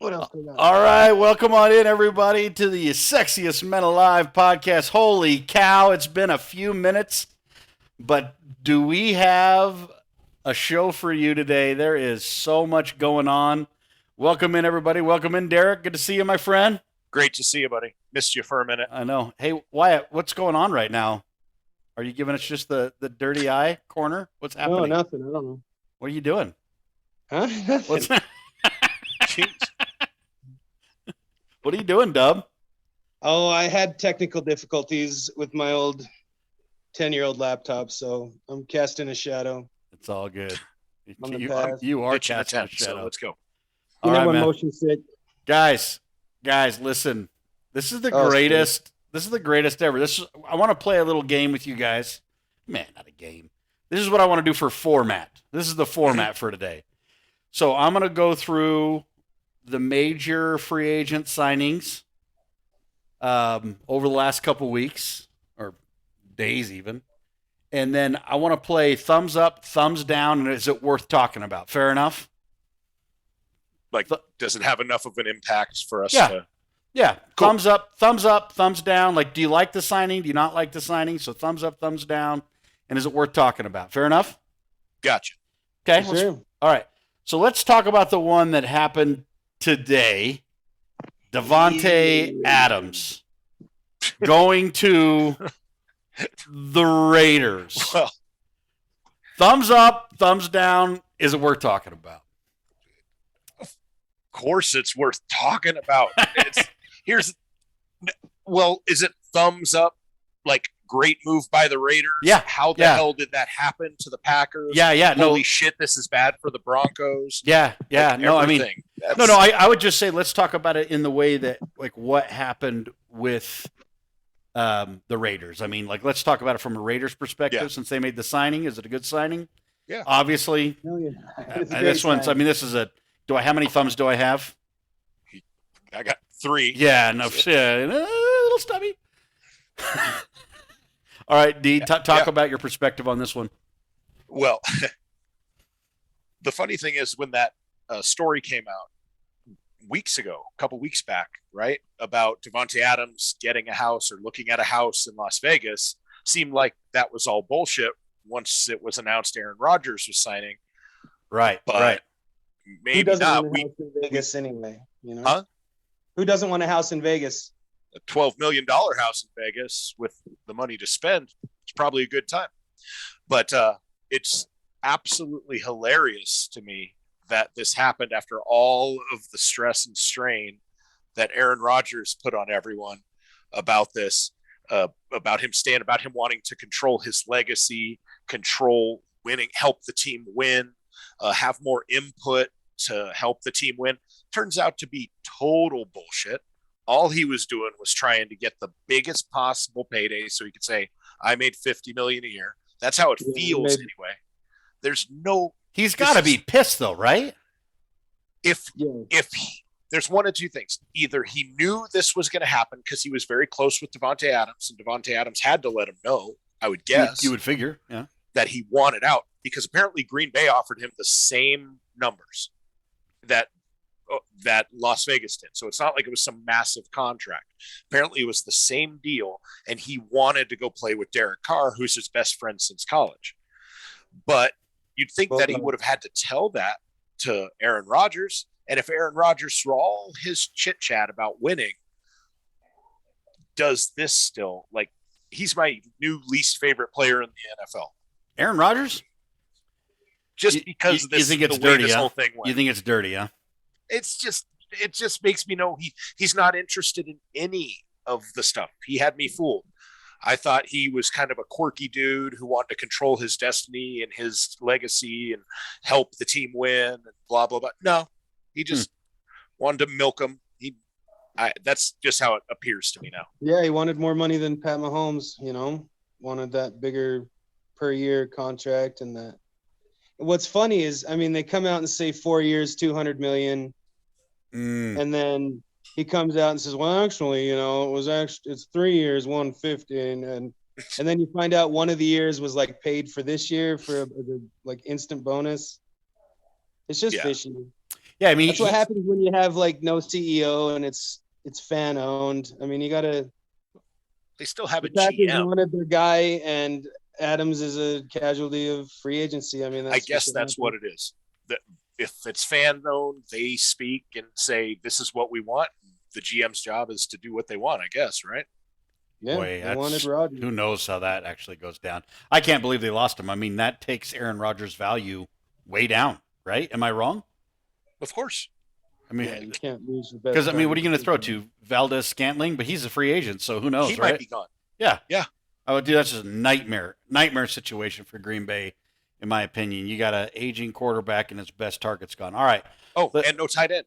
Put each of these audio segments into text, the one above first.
What else we got? All right, welcome on in, everybody, to the Sexiest Men Alive podcast. Holy cow, it's been a few minutes, but do we have a show for you today? There is so much going on. Welcome in, everybody. Welcome in, Derrek. Good to see you, my friend. Great to see you, buddy. Missed you for a minute. I know. Hey, Wyatt, what's going on right now? Are you giving us just the dirty eye corner? What's happening? No, nothing. I don't know. What are you doing? Huh? What's Jeez. What are you doing, Dub? Oh, I had technical difficulties with my old 10-year-old laptop, so I'm casting a shadow. It's all good. On the You path. are Pitch in the casting a tent, so shadow. let's go. All You know right, when man. motion sick. Guys, listen. This is the Oh, greatest. This is the greatest ever. I want to play a little game with you guys. Man, not a game. This is what I want to do for format. This is the format for today. So I'm going to go through the major free agent signings over the last couple weeks or days even. And then I want to play thumbs up, thumbs down, and is it worth talking about? Fair enough? Like, does it have enough of an impact for us Yeah. to... Yeah, Cool. thumbs up, thumbs down. Like, do you like the signing? Do you not like the signing? So thumbs up, thumbs down. And is it worth talking about? Fair enough? Gotcha. Okay. Sure. All right. So let's talk about the one that happened today. Devontae Adams going to the Raiders. Well, Thumbs up, thumbs down. Is it worth talking about? of course it's worth talking about. Is it thumbs up? Like, great move by the Raiders? Yeah, How the yeah. hell did that happen to the Packers? Yeah. Holy shit, this is bad for the Broncos. Yeah. Like, No, I mean, everything. No, I would just say let's talk about it in the way that, like, what happened with the Raiders. I mean, like, let's talk about it from a Raiders perspective. Yeah. Since they made the signing. Is it a good signing? Yeah. Obviously. Oh, yeah. It's a great This one's. I sign. mean, this is a. How many thumbs do I have? I got 3. Yeah, no shit. A little stubby. All right, D. Talk Yeah. about your perspective on this one. Well, the funny thing is when that story came out weeks ago, a couple weeks back, right, about Devontae Adams getting a house or looking at a house in Las Vegas, seemed like that was all bullshit once it was announced Aaron Rodgers was signing. Right. But right. Who maybe doesn't not. want a house in Vegas anyway? You know? Huh? Who doesn't want a house in Vegas? A $12 million house in Vegas with the money to spend, it's probably a good time. But it's absolutely hilarious to me that this happened after all of the stress and strain that Aaron Rodgers put on everyone about this, about him wanting to control his legacy, control winning, help the team win, have more input to help the team win. Turns out to be total bullshit. All he was doing was trying to get the biggest possible payday so he could say, I made $50 million a year. That's how it Yeah, feels maybe. anyway. There's no, He's got to be pissed though, right? if Yeah. there's one of two things. Either he knew this was going to happen because he was very close with Devontae Adams, and Devontae Adams had to let him know, I would guess, You would figure. Yeah. that he wanted out, because apparently Green Bay offered him the same numbers that Las Vegas did. So it's not like it was some massive contract. Apparently it was the same deal, and he wanted to go play with Derek Carr, who's his best friend since college. But you'd think Well that he done. would have had to tell that to Aaron Rodgers. And if Aaron Rodgers, through all his chit chat about winning, does this still, like, he's my new least favorite player in the NFL. Aaron Rodgers. Just because you this think is it's the way dirty, this huh? whole thing went. You think it's dirty, huh? It just makes me know he's not interested in any of the stuff. He had me fooled. I thought he was kind of a quirky dude who wanted to control his destiny and his legacy and help the team win and blah blah blah. No, he just wanted to milk him. That's just how it appears to me now. Yeah, he wanted more money than Pat Mahomes, you know, wanted that bigger per year contract. And that. What's funny is, I mean, they come out and say 4 years, 200 million. And then he comes out and says, well, actually, you know, it's 3 years, 150. And then you find out one of the years was like paid for this year for a like instant bonus. It's just Yeah. fishy. Yeah, I mean, That's what happens when you have like no CEO and it's fan owned. I mean, you gotta. They still have a The Packers GM. wanted their guy, and Adams is a casualty of free agency. I mean, I guess that's what it is. That if it's fan owned, they speak and say, "This is what we want." The GM's job is to do what they want. I guess, right? Yeah, boy, they wanted Rodgers. who knows how that actually goes down. I can't believe they lost him. I mean, that takes Aaron Rodgers' value way down, right? Am I wrong? Of course. I mean, Yeah, you can't lose the best. because I mean, what are you going to throw to Valdez Scantling? But he's a free agent, so who knows, He right? might be gone. Yeah, Yeah. Oh, dude, that's just a nightmare situation for Green Bay, in my opinion. You got an aging quarterback, and his best target's gone. All right. Oh, and no tight end.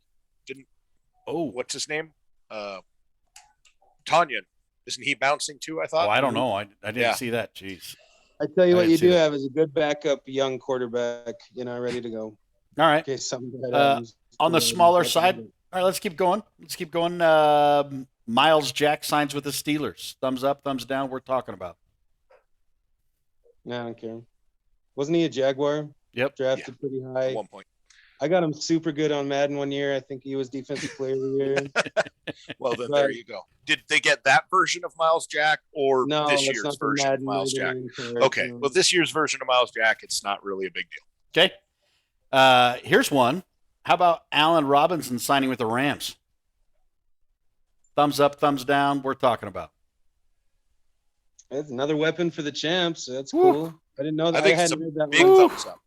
What's his name? Tanyan. Isn't he bouncing too? I thought. Oh, I don't know. I didn't see that. Jeez. I tell you what, you do have is a good backup young quarterback, ready to go. All right. In case something bad happens. On the smaller side, all right, let's keep going. Miles Jack signs with the Steelers. Thumbs up, thumbs down. We're talking about. No, I don't care. Wasn't he a Jaguar? Yep. Drafted pretty high. At one point. I got him super good on Madden one year. I think he was Defensive Player of the Year. Well, then there you go. Did they get that version of Miles Jack or No, this that's year's not the version Madden of Miles Jack? correct, Okay. no. Well, this year's version of Miles Jack, it's not really a big deal. Okay. Here's one. How about Allen Robinson signing with the Rams? Thumbs up, thumbs down. We're talking about. That's another weapon for the champs. That's Woo. cool. I didn't know that. I think I it's a hadn't heard that big one. thumbs up.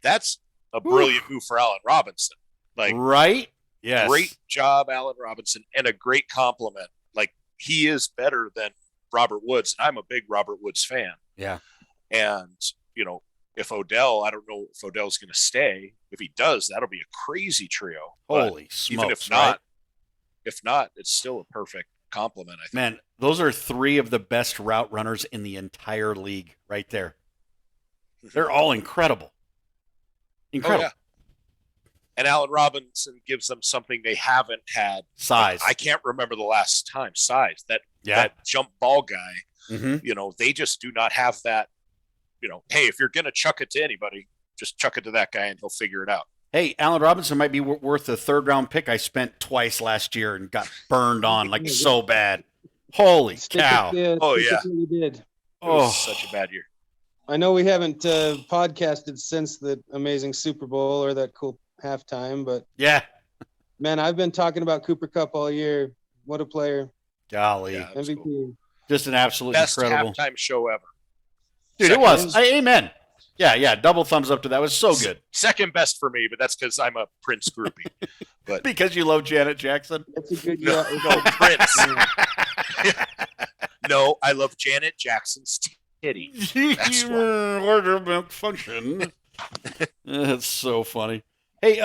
That's a brilliant move for Allen Robinson. Like, right? Yes. Great job, Allen Robinson, and a great compliment. Like, he is better than Robert Woods, and I'm a big Robert Woods fan. Yeah. And, if Odell, I don't know if Odell's going to stay. If he does, that'll be a crazy trio. Holy smokes. Even if not, it's still a perfect compliment, I think. Man, those are three of the best route runners in the entire league right there. They're all incredible. Incredible. Oh, yeah. And Allen Robinson gives them something they haven't had. Size. I can't remember the last time. Size. That jump ball guy, they just do not have that. Hey, if you're going to chuck it to anybody, just chuck it to that guy and he'll figure it out. Hey, Allen Robinson might be worth a third-round pick I spent twice last year and got burned on like so bad. Holy cow. Oh, yeah. We did. It was such a bad year. I know we haven't podcasted since the amazing Super Bowl or that cool halftime, but yeah, man, I've been talking about Cooper Kupp all year. What a player. Golly. Yeah, MVP. cool. Just an absolute Best incredible halftime show ever. Dude, Second it was. Amen. Yeah. Double thumbs up to that. It was so good. Second best for me, but that's because I'm a Prince groupie. But because you love Janet Jackson? That's a good no, Prince. No, I love Janet Jackson's titties. That's why. Function. That's so funny. Hey,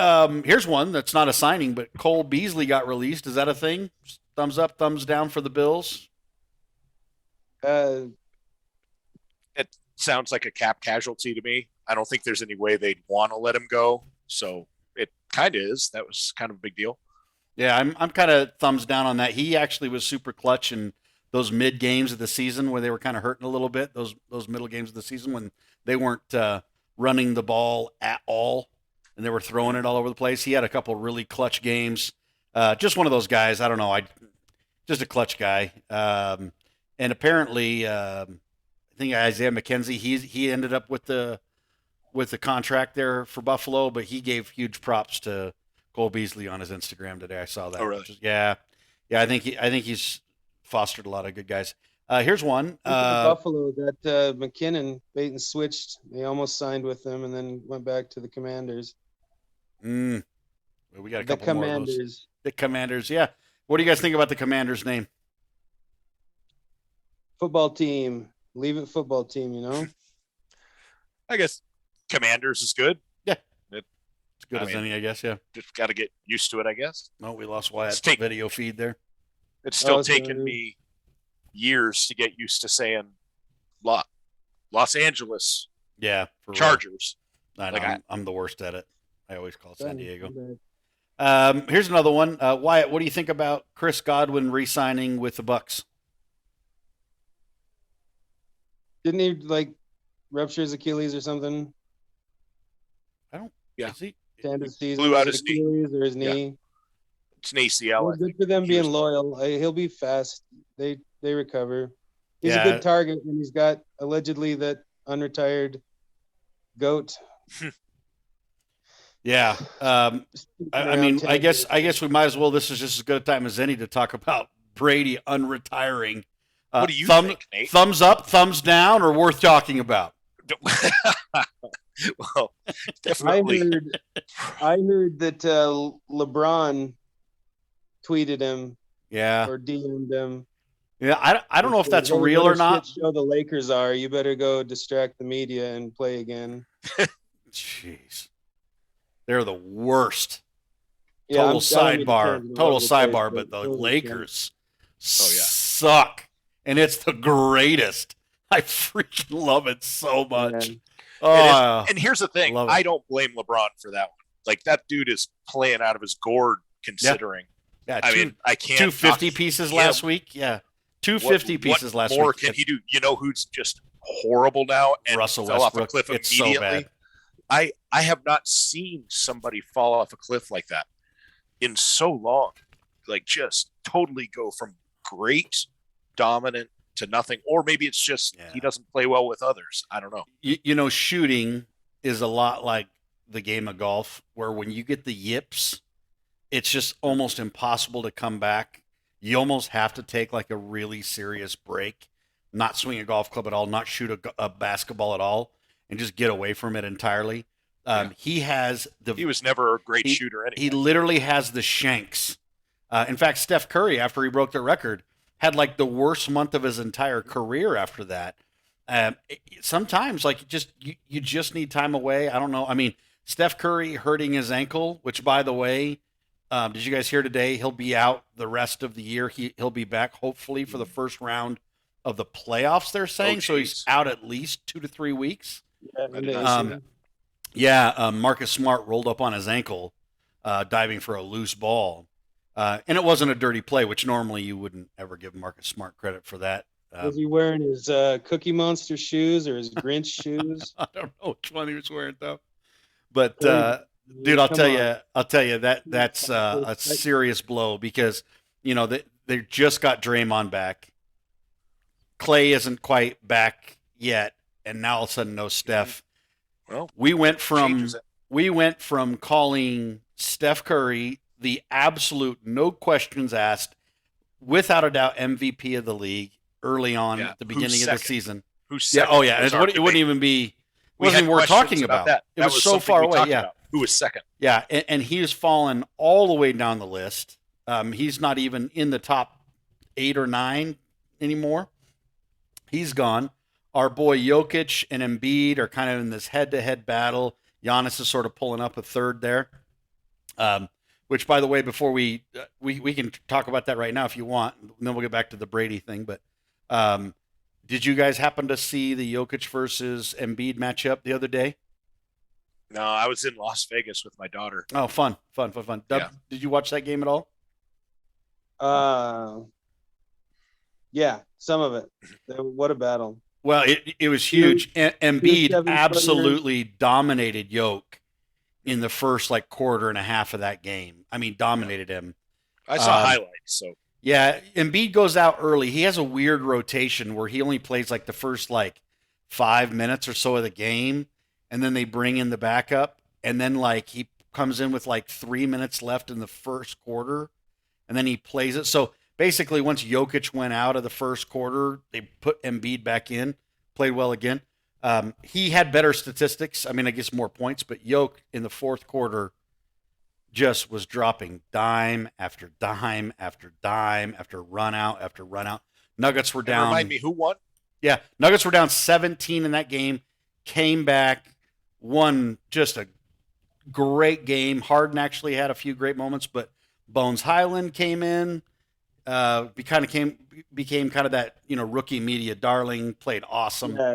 here's one that's not a signing, but Cole Beasley got released. Is that a thing? Thumbs up, thumbs down for the Bills? It sounds like a cap casualty to me. I don't think there's any way they'd want to let him go. So it kind of is. That was kind of a big deal. Yeah, I'm kind of thumbs down on that. He actually was super clutch in those mid games of the season where they were kind of hurting a little bit. Those middle games of the season when they weren't running the ball at all and they were throwing it all over the place. He had a couple really clutch games. Just one of those guys. I don't know. Just a clutch guy. And apparently, I think Isaiah McKenzie. He ended up with the contract there for Buffalo, but he gave huge props to Cole Beasley on his Instagram today. I saw that. Oh, really? Yeah. I think he's fostered a lot of good guys. Here's one. Buffalo that McKinnon bait and switched. They almost signed with them and then went back to the Commanders. We got a couple more of those. The Commanders. Yeah. What do you guys think about the Commanders' name? Football team. Leave it football team. I guess Commanders is good. Yeah. It's good as any, I guess. Yeah. Just got to get used to it, I guess. No, we lost Wyatt's video feed there. It's still taken me years to get used to saying Los Angeles. Yeah. Chargers. I'm the worst at it. I always call it San Diego. Here's another one. Wyatt, what do you think about Chris Godwin re-signing with the Bucks? Didn't he rupture his Achilles or something? I don't. Yeah. Is he end of the season. blew out Was his it knee. Achilles or his knee? It's an ACL. Well, good for them being loyal. He'll be fast. They recover. He's a Yeah. good target, and he's got allegedly that unretired goat. Yeah. I mean, I guess we might as well. This is just as good a time as any to talk about Brady unretiring. What do you think, Nate? Thumbs up, thumbs down, or worth talking about? Well, definitely. I heard that LeBron tweeted him, or DM'd him. Yeah, I don't know if that's real or not. Show the Lakers are. You better go distract the media and play again. Jeez, they're the worst. Yeah, total sidebar, but the Lakers suck, and it's the greatest. I freaking love it so much. Yeah. And here's the thing: I don't blame LeBron for that one. Like, that dude is playing out of his gourd, considering. Yeah, I mean, I can't. 250 pieces last week. Yeah, 250 pieces last week. What more can he do? You know who's just horrible now and Russell fell Westbrook. off a cliff It's immediately? so bad. I have not seen somebody fall off a cliff like that in so long. Like, just totally go from great, dominant to nothing. Or maybe it's just he doesn't play well with others. I don't know. You know, shooting is a lot like the game of golf, where when you get the yips, it's just almost impossible to come back. You almost have to take like a really serious break, not swing a golf club at all, not shoot a basketball at all, and just get away from it entirely. He was never a great shooter anyway. He literally has the shanks. In fact, Steph Curry, after he broke the record, had like the worst month of his entire career after that. Sometimes, like, you just need time away. I don't know. I mean, Steph Curry hurting his ankle, which, by the way, did you guys hear today? He'll be out the rest of the year. He'll be back hopefully for the first round of the playoffs, they're saying. So he's out at least 2 to 3 weeks. Marcus Smart rolled up on his ankle diving for a loose ball. And it wasn't a dirty play, which normally you wouldn't ever give Marcus Smart credit for that. Was he wearing his Cookie Monster shoes or his Grinch shoes? I don't know which one he was wearing, though. But dude, I'll tell you that's a serious blow, because they just got Draymond back. Clay isn't quite back yet, and now all of a sudden no Steph. Well, we went from calling Steph Curry the absolute, no questions asked, without a doubt MVP of the league early on at the beginning of the season. Who's second? Yeah, oh yeah, it wouldn't even be. Wasn't worth talking about. That. It was so far away. Yeah. Who was second? Yeah, and he has fallen all the way down the list. He's not even in the top 8 or 9 anymore. He's gone. Our boy Jokic and Embiid are kind of in this head-to-head battle. Giannis is sort of pulling up a third there. Which, by the way, before we can talk about that right now if you want, and then we'll get back to the Brady thing. But did you guys happen to see the Jokic versus Embiid matchup the other day? No, I was in Las Vegas with my daughter. Oh, fun. Dub, did you watch that game at all? Yeah, some of it. What a battle. Well, it was huge. Embiid absolutely dominated Jokic in the first quarter and a half of that game. I mean, dominated him. I saw highlights. So yeah, Embiid goes out early. He has a weird rotation where he only plays the first 5 minutes or so of the game, and then they bring in the backup, and then he comes in with 3 minutes left in the first quarter, and then he plays it. So basically, once Jokic went out of the first quarter, they put Embiid back in, played well again. He had better statistics. I mean, I guess more points, but Jokic in the fourth quarter just was dropping dime after dime after dime after run out after run out. Nuggets were down. Remind me who won? Yeah, Nuggets were down 17 in that game, came back, won just a great game. Harden actually had a few great moments, but Bones Highland came in, became kind of that rookie media darling, played awesome. Yeah.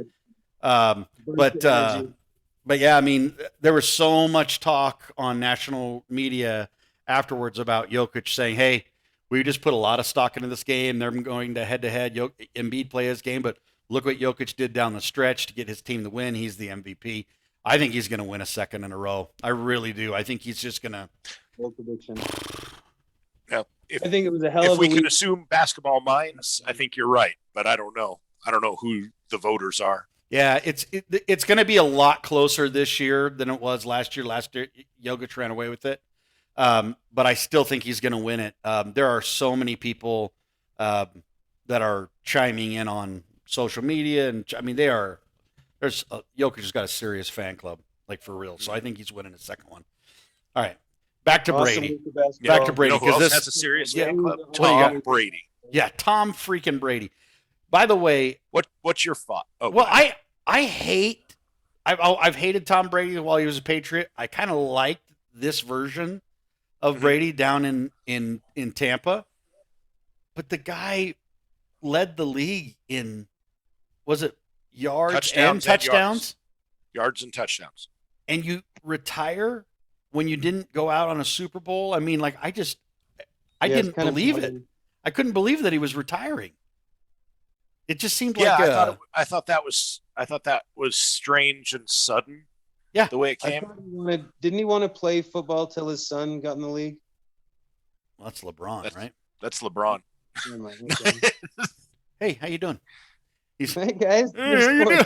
But yeah, I mean, there was so much talk on national media afterwards about Jokic saying, "Hey, we just put a lot of stock into this game. They're going to head-to-head. Embiid play his game, but look what Jokic did down the stretch to get his team to win. He's the MVP." I think he's going to win a second in a row. I really do. I think he's just going to. Bold prediction. Yeah, I think it was a hell if of a we week. can assume basketball minds, I think you're right, but I don't know. I don't know who the voters are. Yeah, it's going to be a lot closer this year than it was last year. Last year, Jokic ran away with it, but I still think he's going to win it. There are so many people that are chiming in on social media, and I mean, Jokic has got a serious fan club, like for real. So I think he's winning the second one. All right, back to Awesome Brady. week of basketball. Back to Brady, You know who 'cause else this- has a serious Yeah. fan club? What do you got? Tom Brady. Yeah, Tom freaking Brady. By the way, What's your thought? Oh, well, I've hated Tom Brady while he was a Patriot. I kind of liked this version of Mhm. Brady down in Tampa, but the guy led the league in, was it yards and touchdowns? Yards and touchdowns. And you retire when you didn't go out on a Super Bowl. I mean, like I Yeah, it's didn't kind of believe it. funny. I couldn't believe that he was ritiring. It just seemed Yeah, like I thought that was strange and sudden. Yeah. The way it I came. thought didn't he want to play football till his son got in the league? well, that's LeBron, right? That's LeBron. Never mind, okay. Hey, how you doing? He's Hey guys, Hey, how you doing?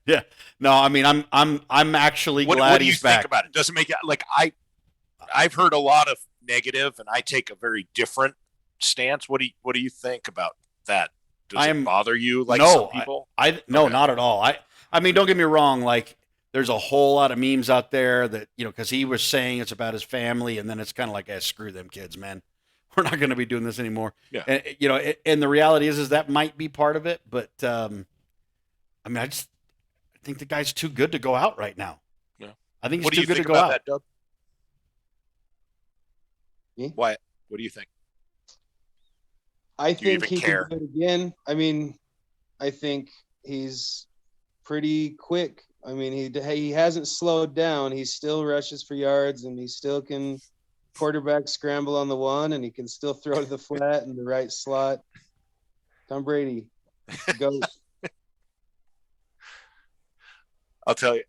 Yeah. No, I mean I'm actually What glad do you he's think back. about it? Doesn't make it like I've heard a lot of negative, and I take a very different stance. What do you think about that? Does it bother you like some people? No, Okay. not at all. I mean, don't get me wrong. Like, there's a whole lot of memes out there that because he was saying it's about his family, and then it's kind of like, screw them kids, man. We're not going to be doing this anymore. Yeah. And and the reality is that might be part of it, but I mean, I think the guy's too good to go out right now. Yeah. I think he's What do too you good think to go about out. that, Doug? Me? Wyatt, what do you think? I Do you think even he care? can do it again. I mean, I think he's pretty quick. I mean, he hasn't slowed down. He still rushes for yards, and he still can quarterback scramble on the one, and he can still throw to the flat in the right slot. Tom Brady, go. I'll tell you,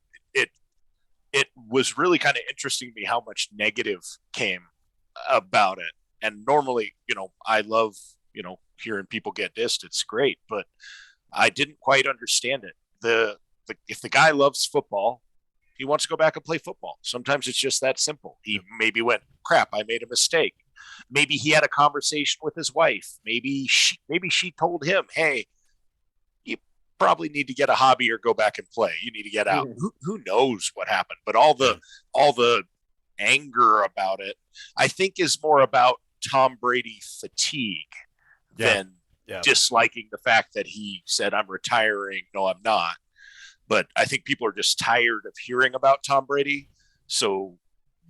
it was really kind of interesting to me how much negative came about it. And normally, I love, hearing people get dissed. It's great, but I didn't quite understand it. If the guy loves football, he wants to go back and play football. Sometimes it's just that simple. He maybe went, crap, I made a mistake. Maybe he had a conversation with his wife. Maybe she told him, hey, you probably need to get a hobby or go back and play. You need to get out. Yeah. Who knows what happened? But all the anger about it, I think, is more about Tom Brady fatigue than disliking the fact that he said, I'm retiring. No, I'm not. But I think people are just tired of hearing about Tom Brady. So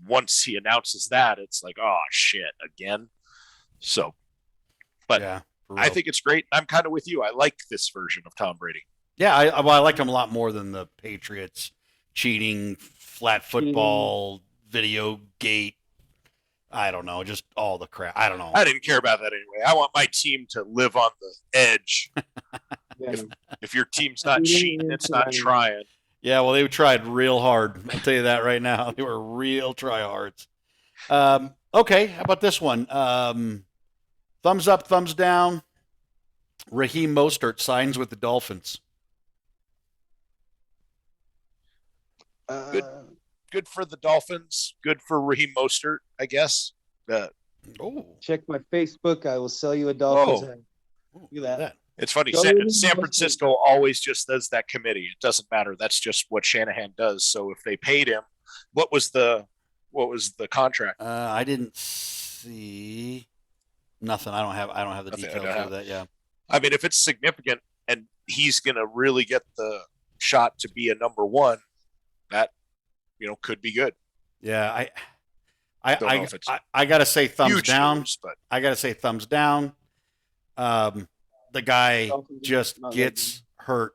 once he announces that, it's like, oh, shit, again. So, but Yeah, I think it's great. I'm kind of with you. I like this version of Tom Brady. Yeah, I liked him a lot more than the Patriots cheating, flat football, video gate. I don't know, just all the crap. I don't know. I didn't care about that anyway. I want my team to live on the edge. Yeah. If your team's not cheating, it's not trying. Yeah, well, they tried real hard. I'll tell you that right now. They were real tryhards. Okay, how about this one? Thumbs up, thumbs down. Raheem Mostert signs with the Dolphins. Good for the Dolphins. Good for Raheem Mostert, I guess. Check my Facebook. I will sell you a Dolphins hat. Look at that. It's funny. Go San Raheem Francisco always just does that committee. It doesn't matter. That's just what Shanahan does. So if they paid him, what was the contract? I didn't see nothing. I don't have the details of that. Yeah. I mean, if it's significant and he's going to really get the shot to be a number one, that could be good. Yeah, Don't know if I gotta say thumbs huge down. news, but I gotta say thumbs down. The guy Dolphins just not gets hurt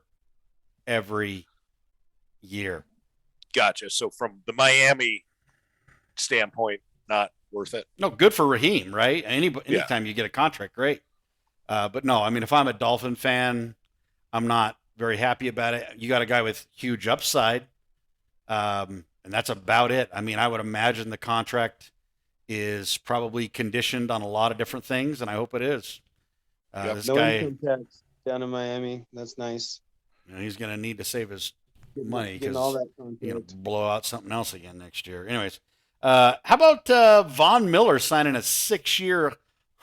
every year. gotcha. So from the Miami standpoint, not worth it. No, good for Raheem, right? Anytime you get a contract, great. But no, I mean, if I'm a Dolphin fan, I'm not very happy about it. You got a guy with huge upside, and that's about it. I mean, I would imagine the contract is probably conditioned on a lot of different things, and I hope it is. This No guy, income tax down in Miami. That's nice. he's going to need to save his money Getting all because that he's going to contract. blow out something else again next year. Anyways, how about Von Miller signing a 6-year,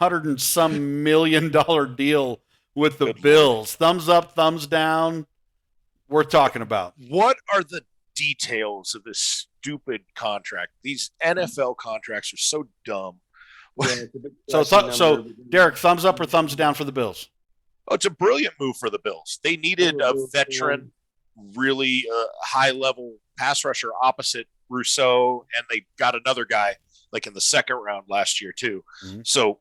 $100 and some million deal with the Good Bills? Thumbs up, thumbs down. Worth talking about. What are the details of this stupid contract? These NFL contracts are so dumb. Yeah, it's a big So, flashy so number, but- Derek, thumbs up or thumbs down for the Bills? Oh, it's a brilliant move for the Bills. They needed a veteran, really high-level pass rusher opposite Rousseau, and they got another guy like in the second round last year too. Mhm. So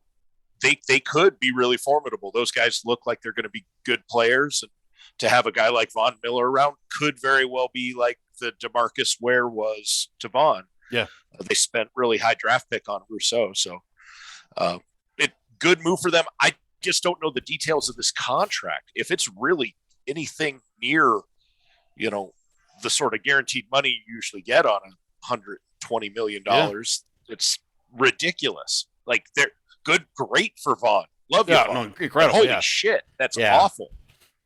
they could be really formidable. Those guys look like they're going to be good players, and to have a guy like Von Miller around could very well be like the DeMarcus Ware was to Von. Yeah. They spent really high draft pick on Rousseau, so good move for them. I just don't know the details of this contract. If it's really anything near, the sort of guaranteed money you usually get on $120 million, it's ridiculous. Like, they're great for Vaughn. Love you, Vaughn. No, incredible. Holy Yeah. shit, that's Yeah. awful.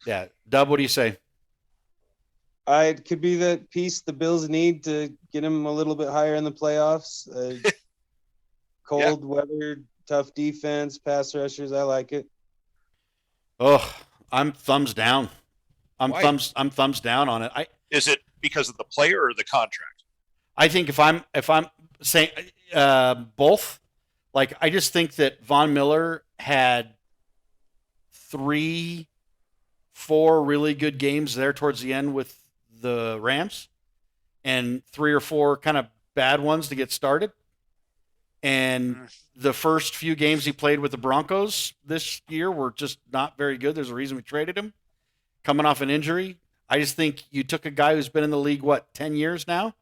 Yeah. Dub, what do you say? It could be that piece the Bills need to get him a little bit higher in the playoffs. Cold weather, tough defense, pass rushers. I like it. Oh, I'm thumbs down. I'm Why? thumbs down on it. Is it because of the player or the contract? I think if I'm saying both, like, I just think that Von Miller had 3-4 really good games there towards the end with the Rams, and 3 or 4 kind of bad ones to get started. And the first few games he played with the Broncos this year were just not very good. There's a reason we traded him, coming off an injury. I just think you took a guy who's been in the league, 10 years now?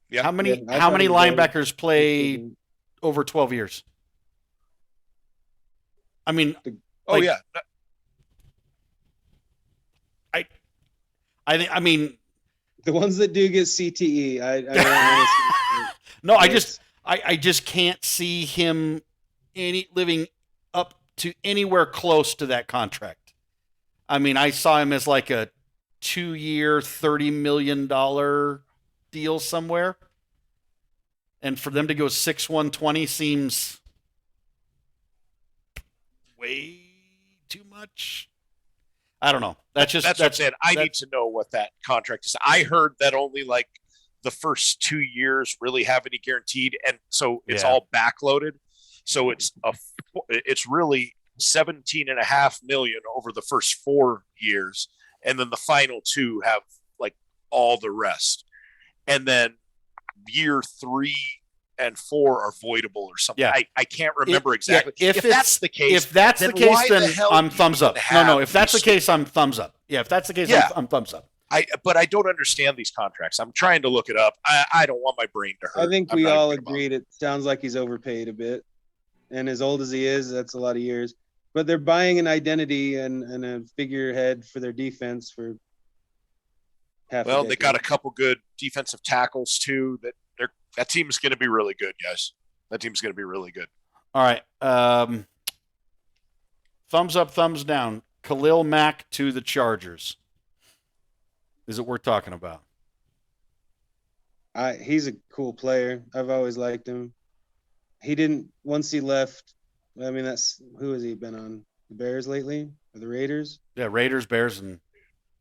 Yeah. How many Yeah, I thought he was linebackers played over 12 years? I mean, Oh, yeah. I mean, The ones that do get CTE, I don't want to see. no, I just can't see him living up to anywhere close to that contract. I mean, I saw him as like a 2-year, $30 million deal somewhere. And for them to go 6-1-20 seems way too much. I don't know. That's what I'm saying. I need to know what that contract is. I heard that only like the first 2 years really have any guaranteed, and so it's all backloaded. So it's really 17.5 million over the first 4 years, and then the final 2 have like all the rest, and then year 3 and 4 are voidable or something. Yeah. I can't remember exactly. If that's the case, if that's the case, then I'm thumbs up. No. If that's the these- case, I'm thumbs up. Yeah. If that's the case, Yeah. I'm thumbs up. But I don't understand these contracts. I'm trying to look it up. I don't want my brain to hurt. I think I'm we not all even gonna agreed it sounds like he's overpaid a bit. And as old as he is, that's a lot of years. But they're buying an identity and a figurehead for their defense for half Well, a they decade. got a couple good defensive tackles too. That team's going to be really good, guys. That team's going to be really good. All right. Thumbs up, thumbs down. Khalil Mack to the Chargers. Is it worth talking about? He's a cool player. I've always liked him. He didn't once he left. I mean, who has he been on? The Bears lately or the Raiders? Yeah, Raiders, Bears, and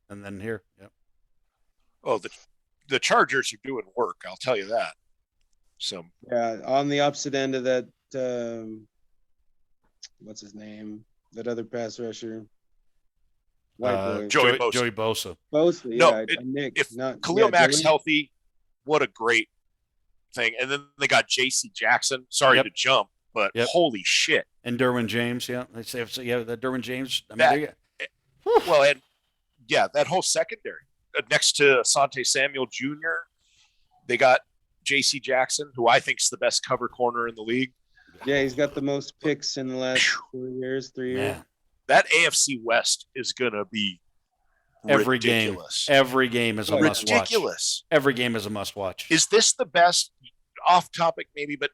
then here. Yep. Oh, the Chargers are doing work. I'll tell you that. So Yeah, on the opposite end of that. What's his name? That other pass rusher. White boy. Joey Bosa. Joey Bosa. Bosa, No, yeah. Nick, if not Khalil Mack's Joey. healthy, what a great thing. And then they got J.C. Jackson. Sorry Yep. to jump, but holy shit. And Derwin James, yeah. They say that Derwin James. I mean, Well, and yeah, that whole secondary next to Asante Samuel Jr., they got J.C. Jackson, who I think is the best cover corner in the league. Yeah, he's got the most picks in the last 3 years. man. That AFC West is going to be Every ridiculous. game. Every game is a must watch. Ridiculous. Every game is a must watch. Is this the best? Off topic, maybe, but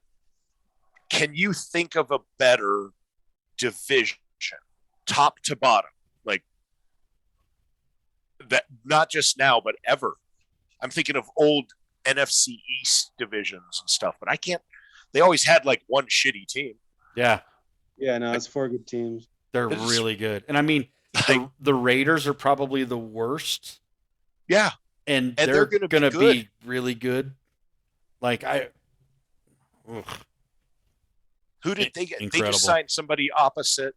can you think of a better division, top to bottom, like that? Not just now, but ever. I'm thinking of old NFC East divisions and stuff, but I can't. They always had like one shitty team. Yeah. Yeah, no, it's 4 good teams. They're really good. And I mean, the Raiders are probably the worst. Yeah. And they're going to be really good. Like, who did they get? Incredible. They just signed somebody opposite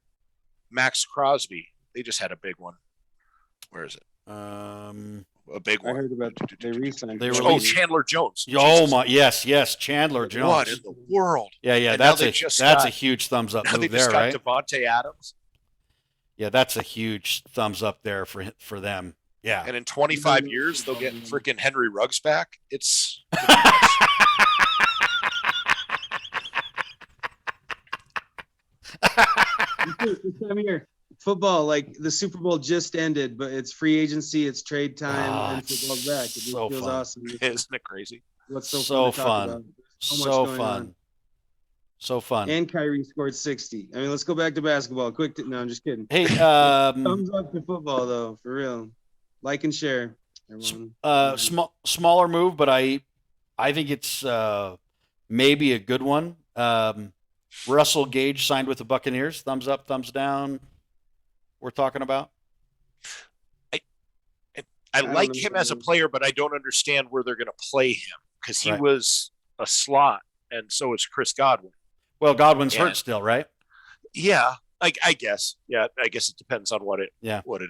Max Crosby. They just had a big one. Where is it? A big one. I heard about they re-signed. Chandler Jones. Oh my, yes, Chandler Jones. What in the world? Yeah, And that's a huge thumbs up now move they there, just right? got Devontae Adams. Yeah, that's a huge thumbs up there for them. Yeah. And in 25 years, they'll get freaking Henry Ruggs back. It's this time of year, football, like the Super Bowl just ended, but it's free agency, it's trade time, and football's back. It just so feels fun. awesome. Isn't it crazy? What's So fun? fun. To talk about. So much fun. on. So fun. And Kyrie scored 60. I mean, let's go back to basketball. No, I'm just kidding. Hey, thumbs up to football though, for real. Like and share, everyone. smaller move, but I think it's maybe a good one. Russell Gage signed with the Buccaneers. Thumbs up, thumbs down. We're talking about. I like him as a player, but I don't understand where they're going to play him because he was a slot, and so is Chris Godwin. Well, Godwin's hurt still, right? Yeah, I guess. Yeah, I guess it depends on what it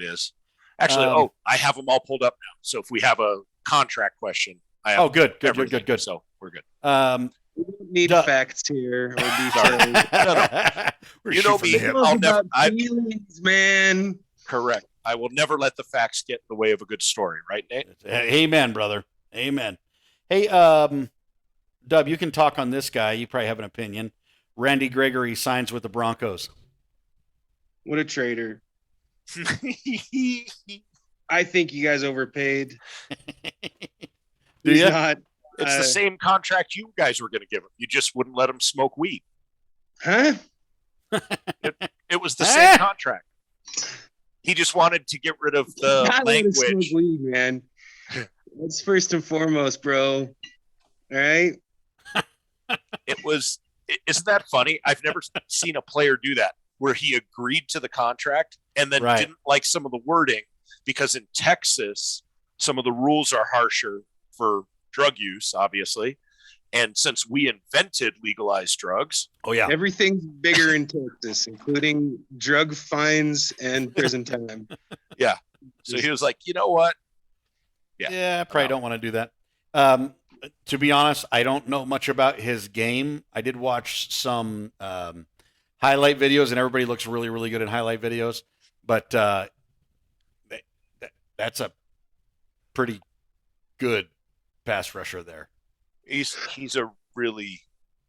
is. Actually, I have them all pulled up now. So if we have a contract question, I have good. So we're good. We don't need facts here or details. No. You know me. I'll never. Feelings, man. Correct. I will never let the facts get in the way of a good story, right, Nate? Amen, brother. Amen. Hey, Dub, you can talk on this guy. You probably have an opinion. Randy Gregory signs with the Broncos. What a traitor. I think you guys overpaid. Do you? It's the same contract you guys were going to give him. You just wouldn't let him smoke weed. Huh? It was the same contract. He just wanted to get rid of the language. Smoke weed, man. That's first and foremost, bro. All right. Isn't that funny? I've never seen a player do that where he agreed to the contract and then didn't like some of the wording because in Texas, some of the rules are harsher for drug use, obviously. And since we invented legalized drugs. Oh, yeah. Everything's bigger in Texas, including drug fines and prison time. Yeah. So he was like, you know what? Yeah, I probably don't want to do that. To be honest, I don't know much about his game. I did watch some highlight videos, and everybody looks really, really good in highlight videos. But that's a pretty good pass rusher there. He's a really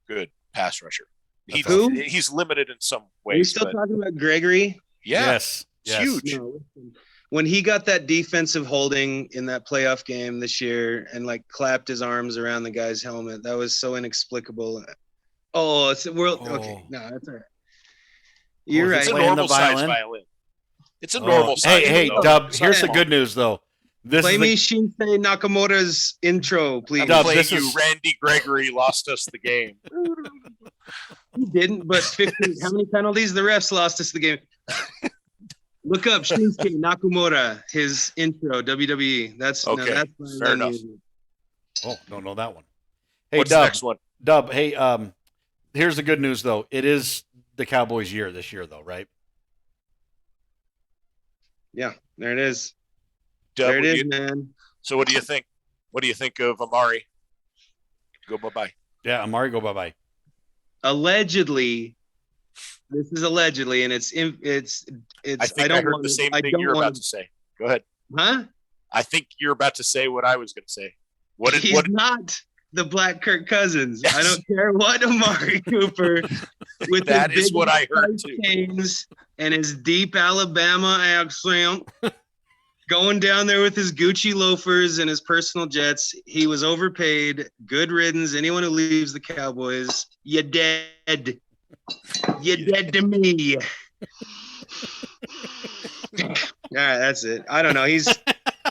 good pass rusher. He's limited in some ways. Are you still talking about Gregory? Yeah. Yes. It's huge. No, when he got that defensive holding in that playoff game this year and like clapped his arms around the guy's helmet, that was so inexplicable. Oh, it's a world. Oh. Okay, no, that's all right. You're right. It's a normal size violin. It's a normal size. Hey, Dub. Here's the good news, though. Play me Shinsei Nakamura's intro, please. Dub, Randy Gregory lost us the game. He didn't, but 15. How many penalties? The refs lost us the game. Look up Shinsuke Nakamura, his intro, WWE. That's okay. No, that's fair enough. Oh, don't know that one. Hey, what's Dub, the next one? Dub, hey, here's the good news, though. It is the Cowboys' year this year, though, right? Yeah, there it is. Dub, there it is, man. So what do you think? What do you think of Amari? Go bye-bye. Yeah, Amari, go bye-bye. Allegedly, this is allegedly, and it's. I think I heard the same thing you're about to say. Go ahead. Huh? I think you're about to say what I was going to say. He's not the Black Kirk Cousins. Yes. I don't care what Amari Cooper with that his is big what I heard too. Chains and his deep Alabama accent. Going down there with his Gucci loafers and his personal jets. He was overpaid. Good riddance. Anyone who leaves the Cowboys, you dead. You dead to me. All right, that's it. I don't know. Him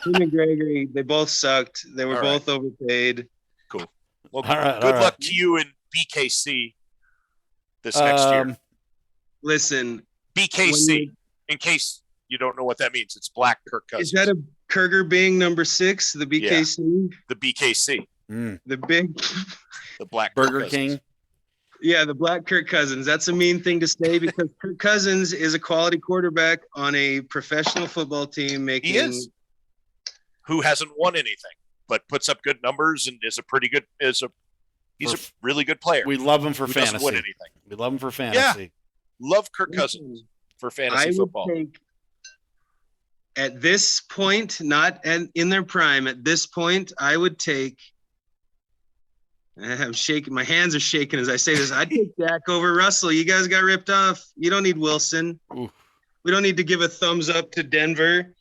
and Gregory, they both sucked. They were both overpaid. Cool. Well, good luck to you in BKC this next year. Listen. BKC, in case you don't know what that means, it's Black Kirk Cousins. Is that a Kurger being number 6, the BKC? Yeah, the BKC. The big. The Black Burger King. Yeah, the Black Kirk Cousins. That's a mean thing to say because Kirk Cousins is a quality quarterback on a professional football team. He is. Who hasn't won anything, but puts up good numbers and is a pretty good. He's a really good player. We love him for fantasy. Doesn't win anything. We love him for fantasy. Yeah. Love Kirk Cousins for fantasy football. At this point, not in their prime, at this point, I would take. I'm shaking. My hands are shaking as I say this. I'd take Dak over Russell. You guys got ripped off. You don't need Wilson. Oof. We don't need to give a thumbs up to Denver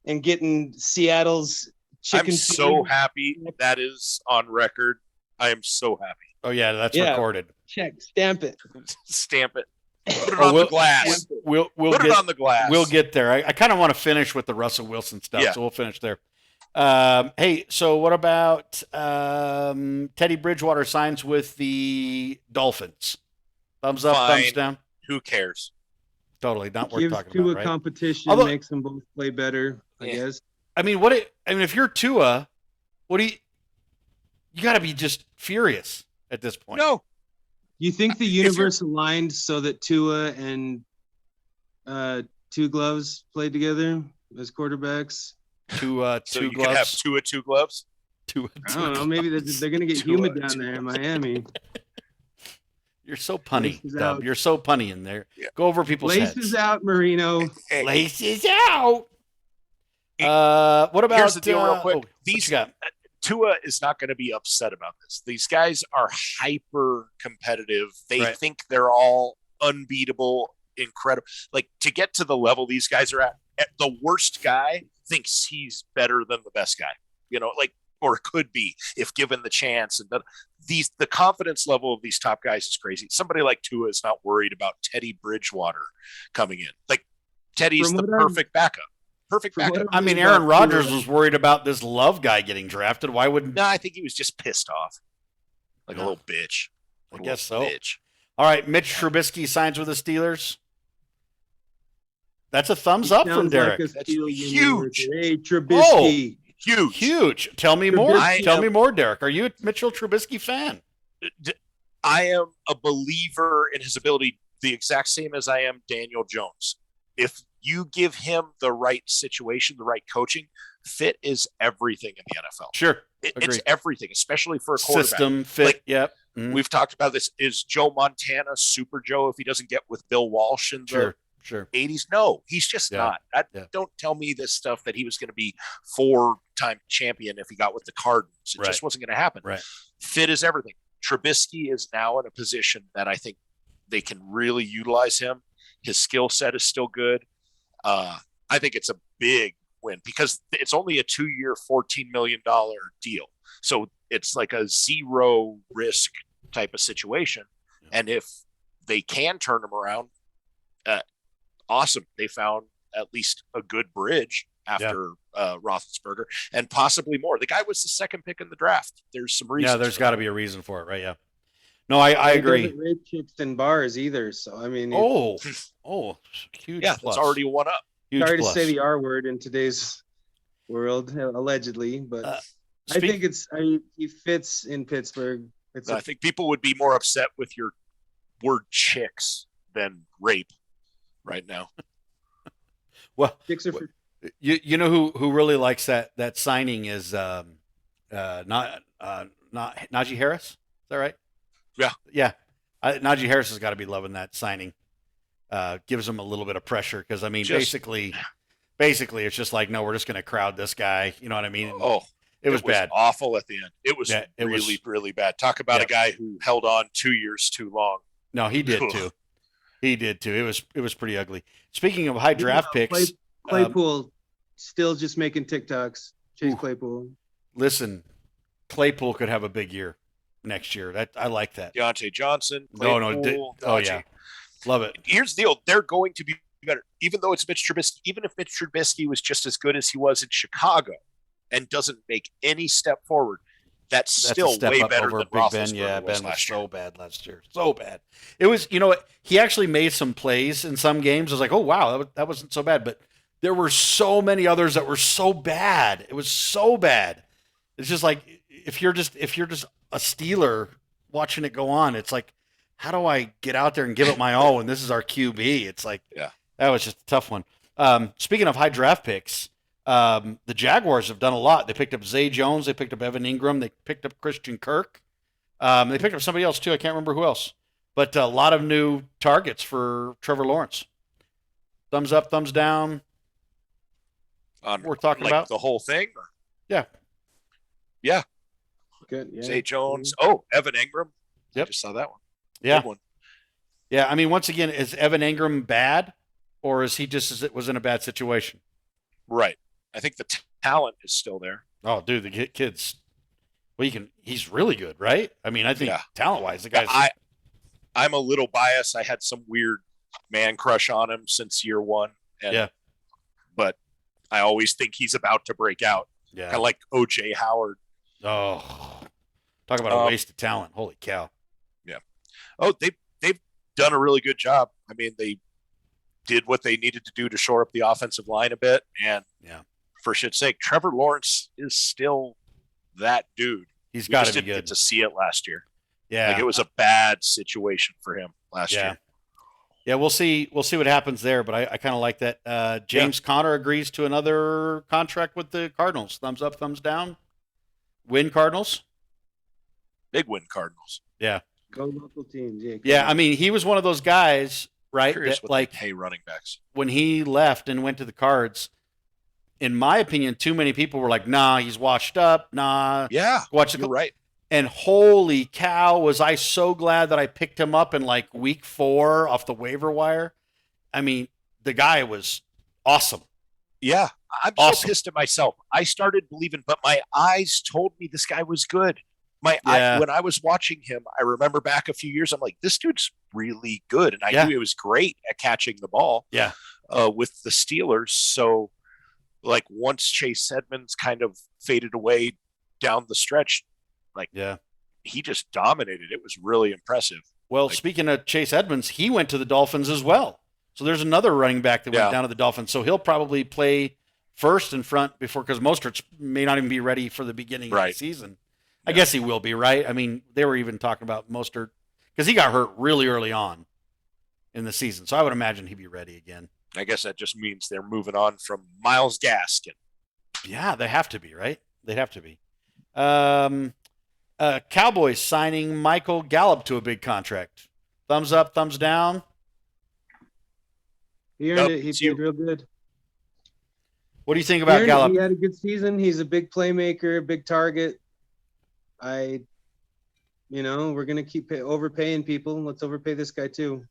and getting Seattle's chicken. I'm so happy that is on record. I am so happy. Oh, yeah, that's recorded. Check. Stamp it. Stamp it. Put it on the glass. We'll Put it on the glass. We'll get there. I kind of want to finish with the Russell Wilson stuff, so we'll finish there. Hey, so what about Teddy Bridgewater signs with the Dolphins? Thumbs up, thumbs down? Who cares? Totally not worth talking about, right? Competition makes them both play better, I guess. I mean, if you're Tua, you got to be just furious at this point. No. You think the universe aligned so that Tua and Two Gloves played together as quarterbacks? Two you gloves. Can have two gloves. Two. I don't know. Maybe they're going to get humid down there in Miami. You're so punny, Dub. You're so punny in there. Yeah. Go over people's heads. Laces out, Marino. Laces out. What about? Here's the deal, real quick. These got. Tua is not going to be upset about this. These guys are hyper competitive. They think they're all unbeatable, incredible. Like to get to the level these guys are at, the worst guy thinks he's better than the best guy, or could be if given the chance. And the confidence level of these top guys is crazy. Somebody like Tua is not worried about Teddy Bridgewater coming in. Like Teddy's the perfect backup. Perfect backup. I mean, Aaron Rodgers was worried about this Love guy getting drafted. Why wouldn't? No, I think he was just pissed off, like a little bitch. I guess so. Bitch. All right, Mitch Trubisky signs with the Steelers. That's a thumbs up from Derrek. That's huge. Hey, Trubisky. Oh, huge. Tell me more. Tell me more, Derrek. Are you a Mitchell Trubisky fan? I am a believer in his ability, the exact same as I am Daniel Jones. If you give him the right situation, the right coaching, fit is everything in the NFL. Sure. It's everything, especially for a quarterback. System, fit, yep. Mm-hmm. We've talked about this. Is Joe Montana Super Joe if he doesn't get with Bill Walsh in the 80s? No, he's just not. Don't tell me this stuff that he was going to be 4-time champion if he got with the Cardinals. It just wasn't going to happen. Right. Fit is everything. Trubisky is now in a position that I think they can really utilize him. His skill set is still good. I think it's a big win because it's only a 2-year, $14 million deal. So it's like a zero risk type of situation. And if they can turn him around, awesome. They found at least a good bridge after Roethlisberger and possibly more. The guy was the second pick in the draft. There's some reason. Yeah, there's got to be a reason for it, right? Yeah. No, I agree. He doesn't rate chicks and bars either. So I mean, huge. Yeah, plus. It's already one up. Huge sorry plus. to say the R word in today's world, allegedly, but I think he fits in Pittsburgh. I think people would be more upset with your word chicks than rape right now. Well, you know who really likes that signing is not Najee Harris. Is that right? Yeah. Najee Harris has got to be loving that signing. Gives him a little bit of pressure because I mean, basically, it's just like, no, we're just going to crowd this guy. You know what I mean? It was bad, awful at the end. It was really bad. Talk about a guy who held on 2 years too long. No, he did too. He did too. It was pretty ugly. Speaking of high draft picks, Claypool still just making TikToks. Chase Claypool. Listen, Claypool could have a big year next year. I like that. Deontay Johnson, Claypool, oh yeah, love it. Here's the deal: they're going to be better, even though it's Mitch Trubisky. Even if Mitch Trubisky was just as good as he was in Chicago, and doesn't make any step forward, that's still way better than Big Ben. Yeah, Ben was so bad last year. So bad. It was, he actually made some plays in some games. I was like, oh, wow, that wasn't so bad. But there were so many others that were so bad. It was so bad. It's just like, if you're just a Steeler watching it go on, it's like, how do I get out there and give it my all when this is our QB? It's like, that was just a tough one. Speaking of high draft picks, the Jaguars have done a lot. They picked up Zay Jones. They picked up Evan Ingram. They picked up Christian Kirk. They picked up somebody else, too. I can't remember who else. But a lot of new targets for Trevor Lawrence. Thumbs up, thumbs down. We're talking about the whole thing? Yeah. Yeah. Good. Yeah. Zay Jones. Oh, Evan Ingram. Yep. I just saw that one. Yeah. Good one. Yeah. I mean, once again, is Evan Ingram bad, or is he just was in a bad situation? Right. I think the talent is still there. Oh, dude, the kid's he's really good, right? I mean, I think talent-wise, the guy's. I'm a little biased. I had some weird man crush on him since year one. But I always think he's about to break out. Yeah. Kind of like O.J. Howard. Oh, talk about a waste of talent. Holy cow. Yeah. Oh, they've done a really good job. I mean, they did what they needed to do to shore up the offensive line a bit. And for shit's sake, Trevor Lawrence is still that dude. He's got to be good. Get to see it last year. Yeah. Like, it was a bad situation for him last year. Yeah, we'll see what happens there, but I kind of like that. James Conner agrees to another contract with the Cardinals. Thumbs up, thumbs down. Win Cardinals. Big win Cardinals. Yeah. Go local teams. Yeah, I mean, he was one of those guys, right? Curious that, what they pay running backs. When he left and went to the Cards, in my opinion, too many people were like, nah, he's washed up. Nah. Yeah, you're right. And holy cow, was I so glad that I picked him up in like week 4 off the waiver wire. I mean, the guy was awesome. Yeah, I'm so pissed at myself. I started believing, but my eyes told me this guy was good. When I was watching him, I remember back a few years, I'm like, this dude's really good. And I knew he was great at catching the ball with the Steelers. So, like, once Chase Edmonds kind of faded away down the stretch, he just dominated. It was really impressive. Well, speaking of Chase Edmonds, he went to the Dolphins as well. So there's another running back that went down to the Dolphins. So he'll probably play first in front because Mostert may not even be ready for the beginning of the season. I guess he will be, right? I mean, they were even talking about Mostert because he got hurt really early on in the season. So I would imagine he'd be ready again. I guess that just means they're moving on from Myles Gaskin. Yeah, they have to be, right? They'd have to be. Cowboys signing Michael Gallup to a big contract. Thumbs up, thumbs down. He earned it. He played real good. What do you think about Gallup? He had a good season. He's a big playmaker, big target. We're going to keep overpaying people. Let's overpay this guy too.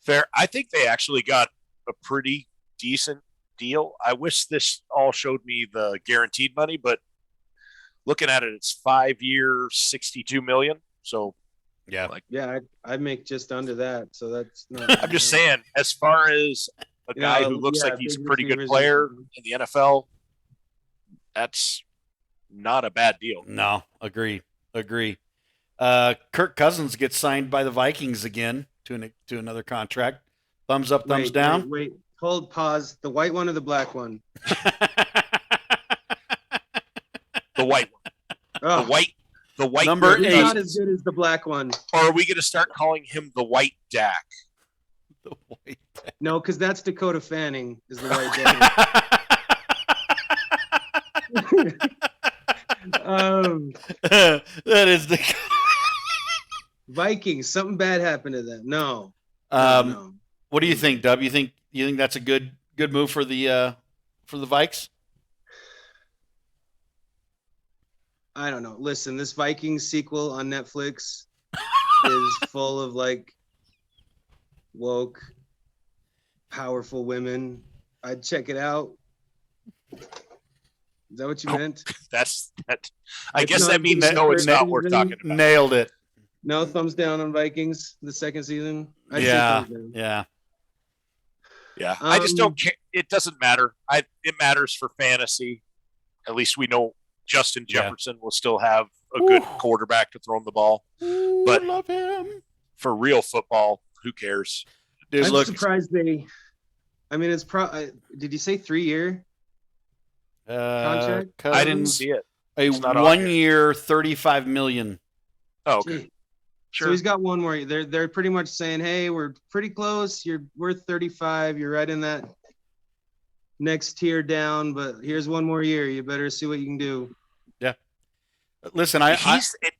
Fair. I think they actually got a pretty decent deal. I wish this all showed me the guaranteed money, but looking at it, it's 5-year, $62 million. So I'd make just under that. So that's not. I'm just saying, as far as a guy who looks like he's a pretty good player in the NFL, that's not a bad deal. No, agree. Kirk Cousins gets signed by the Vikings again to another contract. Thumbs up, thumbs down. Wait. Hold, pause. The white one or the black one? The white one. Oh. The white number 8. Not as good as the black one. Or are we going to start calling him the White Dak? The White Dak. No, because that's Dakota Fanning is the White Dak. That is the Vikings. Something bad happened to them. No. No. What do you think, Dub? You think that's a good move for the Vikes? I don't know. Listen, this Vikings sequel on Netflix is full of like woke powerful women. I'd check it out. Is that what you meant? I guess that means no, it's not worth talking about. Nailed it. No thumbs down on Vikings the second season. Yeah. I just don't care. It doesn't matter. It matters for fantasy. At least we know Justin Jefferson will still have a good quarterback to throw him the ball. But I love him. For real football, who cares? Dude, I'm surprised they. I mean, it's did you say 3-year contract? I didn't see it. A 1 year, $35 million. Oh, okay. Sure. So he's got one more. They're pretty much saying, hey, we're pretty close. You're worth 35. You're right in that next tier down, but here's one more year. You better see what you can do. Yeah. Listen,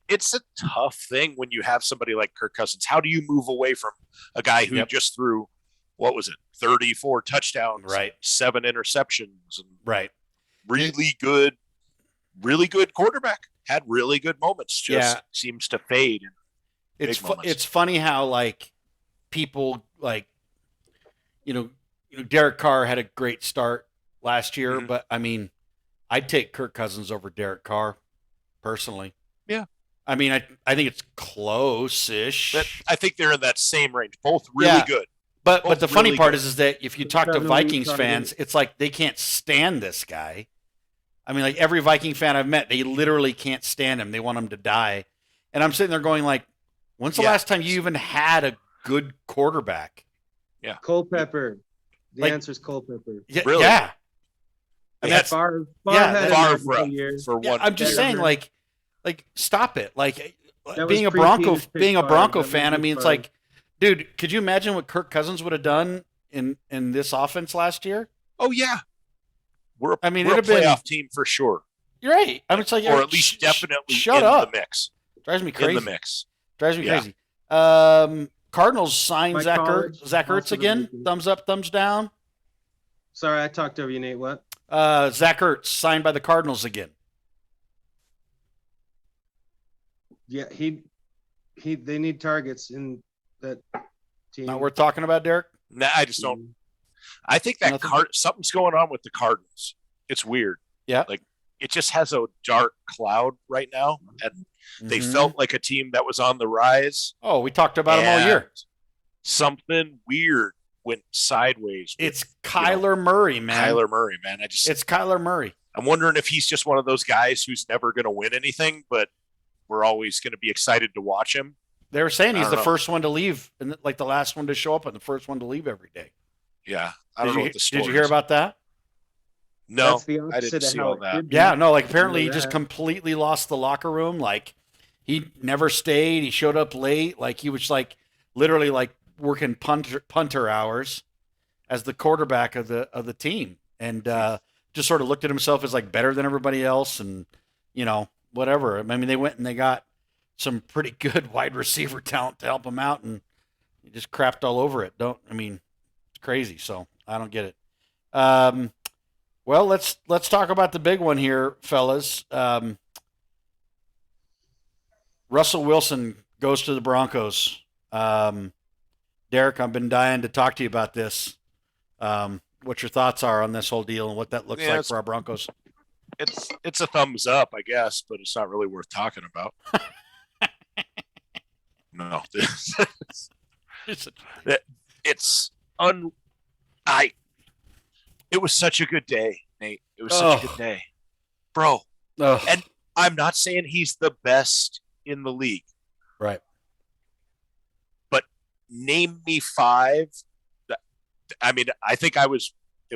it's a tough thing when you have somebody like Kirk Cousins. How do you move away from a guy who just threw, 34 touchdowns, 7 interceptions, and really good quarterback, had really good moments, just seems to fade. It's funny how like people like, Derek Carr had a great start last year, but I mean, I'd take Kirk Cousins over Derek Carr personally. Yeah. I mean, I think it's close-ish. I think they're in that same range. Both really good. But the funny part is that if you talk to Vikings fans, it's like they can't stand this guy. I mean, like every Viking fan I've met, they literally can't stand him. They want him to die. And I'm sitting there going like, when's the last time you even had a good quarterback? Yeah. Culpepper. The answer is Culpepper. Yeah. Really? Yeah. I mean, Favre for one. I'm just saying, like, stop it. Like, being a Bronco fan, I mean, it's like, dude, could you imagine what Kirk Cousins would have done in this offense last year? Oh yeah, we're a playoff team for sure. You're right. I mean, it's like, or at least definitely shut in up. the mix. Drives me crazy. In the mix. Drives me crazy. Cardinals signed Zach Ertz again. Thumbs up, thumbs down. Sorry, I talked over you, Nate. What? Zach Ertz signed by the Cardinals again. Yeah, they need targets in that team. Not worth talking about, Derek? Nah, I just don't. I think that something's going on with the Cardinals. It's weird. Yeah. Like, it just has a dark cloud right now, and they felt like a team that was on the rise. Oh, we talked about them all year. Something weird went sideways. It's Kyler Murray, man. It's Kyler Murray. I'm wondering if he's just one of those guys who's never going to win anything, but we're always going to be excited to watch him. They were saying he's the first one to leave, and like the last one to show up, and the first one to leave every day. Yeah, I don't know what the story is. Did you hear about that? No, I didn't see all that. Yeah, no, like apparently he just completely lost the locker room. Like he never stayed. He showed up late. Like he was like literally like working punter hours as the quarterback of the team, and just sort of looked at himself as like better than everybody else, and whatever. I mean, they went and they got some pretty good wide receiver talent to help him out, and he just crapped all over it. It's crazy. So I don't get it. Well, let's talk about the big one here, fellas. Russell Wilson goes to the Broncos. Derek, I've been dying to talk to you about this. What your thoughts are on this whole deal and what that looks like for our Broncos? It's a thumbs up, I guess, but it's not really worth talking about. No, it was such a good day, Nate. It was such a good day, bro. And I'm not saying he's the best in the league, right? But name me 5. I mean, I think it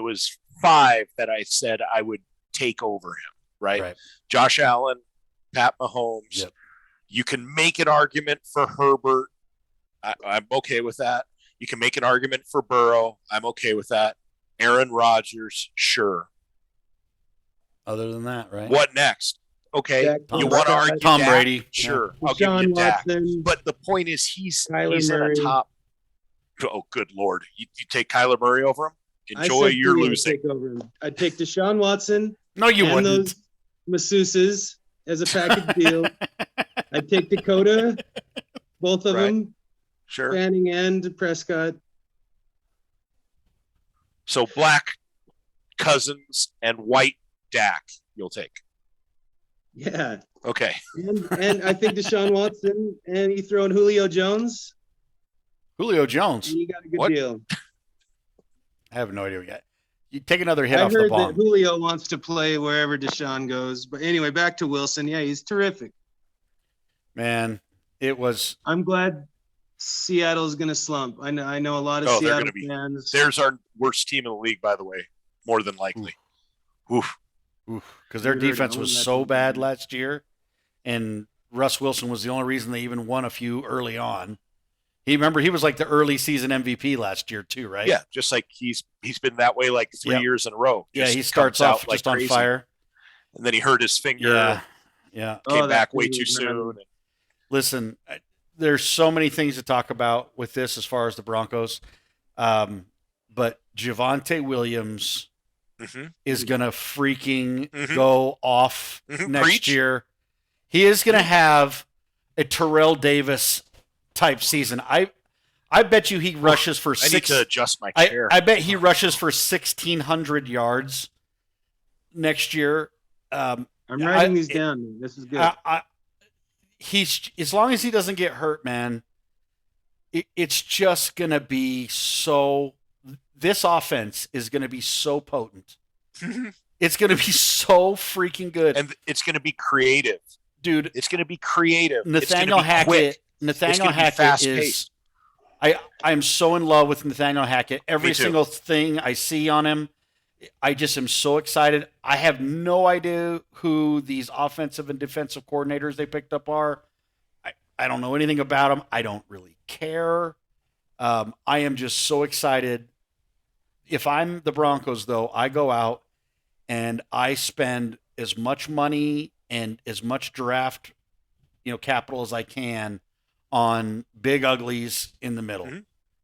was 5 that I said I would take over him, right? Josh Allen, Pat Mahomes. Yep. You can make an argument for Herbert. I'm okay with that. You can make an argument for Burrow. I'm okay with that. Aaron Rodgers, sure. Other than that, right? What next? Okay, you want to argue Tom Brady? Sure, I'll give you Dak. But the point is, he's in a top. Oh, good Lord! You take Kyler Murray over him? Enjoy your losing. I'd take Deshaun Watson. No, you wouldn't. Those masseuses as a package deal. I'd take Dakota, both of them. Sure. Fanning and Prescott. So black Cousins and white Dak, you'll take. Yeah. Okay. And I think Deshaun Watson, and you throw in Julio Jones. Julio Jones. You got a good What? deal. I have no idea yet. You take another hit I off the heard that bomb. Julio wants to play wherever Deshaun goes. But anyway, back to Wilson. Yeah, he's terrific. Man, it was. I'm glad Seattle's going to slump. I know a lot of Seattle fans. There's our worst team in the league, by the way, more than likely. Oof. Because their defense was so bad last year, and Russ Wilson was the only reason they even won a few early on. He was like the early season MVP last year too, right? Yeah, just like he's been that way like 3 years in a row. Just he starts off just on fire, and then he hurt his finger. Yeah, came back way too soon. Listen, there's so many things to talk about with this as far as the Broncos, but Javonte Williams is going to freaking go off next year. He is going to have a Terrell Davis type season. I bet you he rushes for I need to adjust my chair. I bet he rushes for 1,600 yards next year. I'm writing these down. This is good. He's as long as he doesn't get hurt, man. It's just going to be so. This offense is going to be so potent. It's going to be so freaking good, and it's going to be creative, dude. It's going to be creative. Nathaniel Hackett is. I'm so in love with Nathaniel Hackett. Every single thing I see on him, I just am so excited. I have no idea who these offensive and defensive coordinators they picked up are. I don't know anything about them. I don't really care. I am just so excited. If I'm the Broncos, though, I go out and I spend as much money and as much draft, capital as I can on big uglies in the middle.